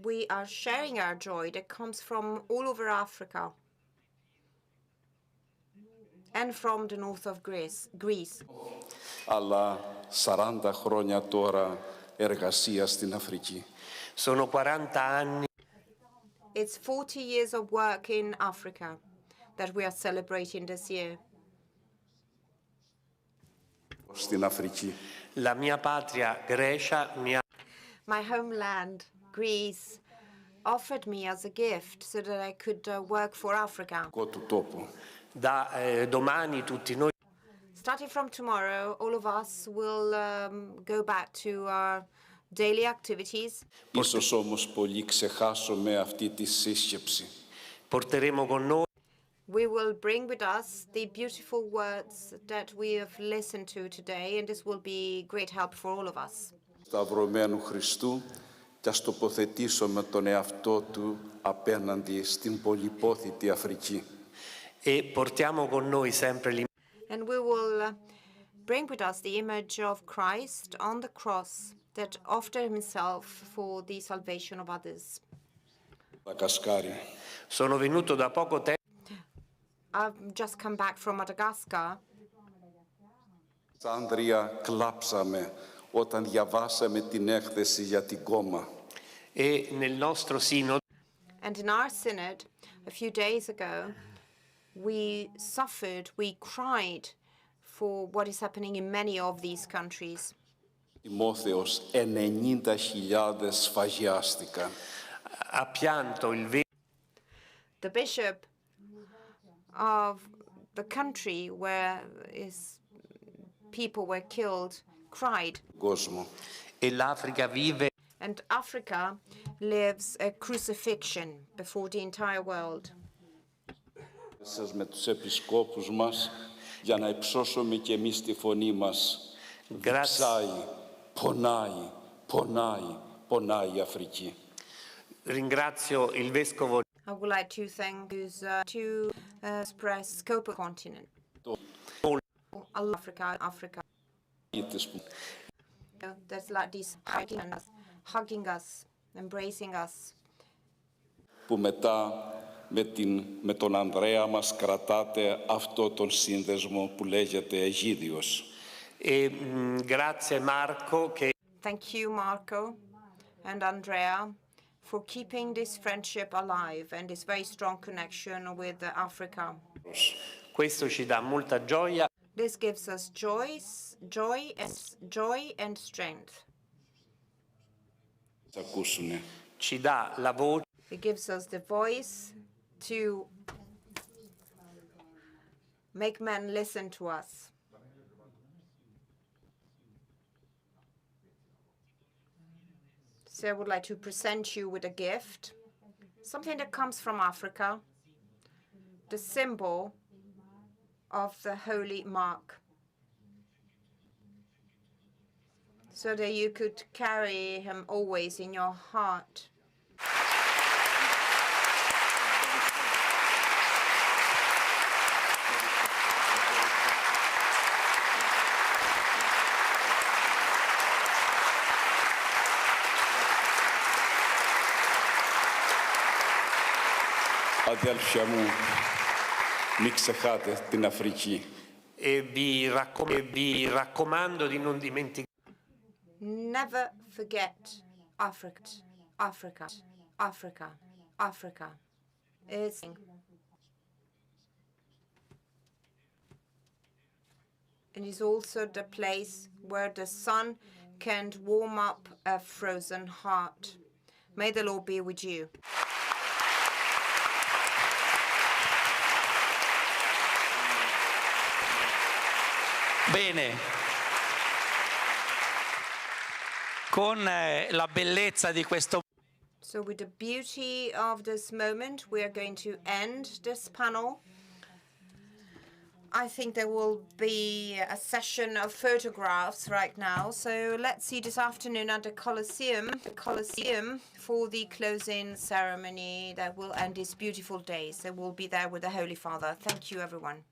Speaker 2: We are sharing our joy that comes from all over Africa and from the north of Greece.
Speaker 9: αλλά 40 χρόνια τώρα εργασία στην Αφρική.
Speaker 3: Sono 40 anni.
Speaker 2: It's 40 years of work in Africa that we are celebrating this year.
Speaker 9: Στην Αφρική.
Speaker 3: La mia patria Grecia
Speaker 2: My homeland, Greece, offered me as a gift so that I could work for Africa.
Speaker 9: Του τόπου.
Speaker 3: da domani tutti noi
Speaker 2: Starting from tomorrow, all of us will go back to our daily activities.
Speaker 9: Ίσως όμως πολύ ξεχάσουμε αυτή τη σύσκεψη.
Speaker 3: porteremo con noi
Speaker 2: We will bring with us the beautiful words that we have listened to today, and this will be great help for all of us.
Speaker 9: Σταυρωμένου Χριστού και ας τοποθετήσουμε τον εαυτό του απέναντι στην πολυπόθητη Αφρική.
Speaker 3: e portiamo con noi sempre
Speaker 2: And we will bring with us the image of Christ on the cross that offered himself for the salvation of others.
Speaker 9: Κασκάρι.
Speaker 3: Sono venuto da poco tempo
Speaker 2: I've just come back from Madagascar.
Speaker 9: Σάνδρια κλάψαμε όταν διαβάσαμε την έκθεση για την κόμμα.
Speaker 3: e nel nostro sinodo
Speaker 2: And in our synod, a few days ago, we suffered, we cried for what is happening in many of these countries.
Speaker 9: Τιμόθεος 90.000 σφαγιάστηκαν.
Speaker 3: ha pianto il
Speaker 2: The bishop of the country where his people were killed cried.
Speaker 9: Κόσμο.
Speaker 3: e l'Africa vive
Speaker 2: And Africa lives a crucifixion before the entire world.
Speaker 9: Σας με τους επισκόπους μας για να υψώσουμε και εμείς τη φωνή μας. Διψάει, πονάει, πονάει, πονάει η Αφρική.
Speaker 3: ringrazio il vescovo
Speaker 2: I would like to thank you to express scope of continent. Africa. There's like this hugging us, embracing us.
Speaker 9: Που μετά με τον Ανδρέα μας κρατάτε αυτό τον σύνδεσμο που λέγεται Αιγίδιος.
Speaker 3: e grazie Marco che
Speaker 2: Thank you, Marco and Andrea, for keeping this friendship alive and this very strong connection with Africa.
Speaker 3: questo ci dà molta gioia
Speaker 2: This gives us joy and strength.
Speaker 9: Ακούσουνε.
Speaker 3: ci dà la voce
Speaker 2: It gives us the voice to make men listen to us. So I would like to present you with a gift, something that comes from Africa, the symbol of the holy mark. so that you could carry him always in your heart.
Speaker 9: Αδέλφια μου, μην ξεχάτε την Αφρική.
Speaker 3: E vi raccomando di non dimenticare.
Speaker 2: Never forget Africa, Africa, Africa, Africa. It's and is also the place where the sun can warm up a frozen heart. May the Lord be with you.
Speaker 3: Bene, con la bellezza di questo.
Speaker 2: So with the beauty of this moment, we are going to end this panel. I think there will be a session of photographs right now. So let's see this afternoon at the Colosseum for the closing ceremony that will end this beautiful day. So we'll be there with the Holy Father. Thank you, everyone.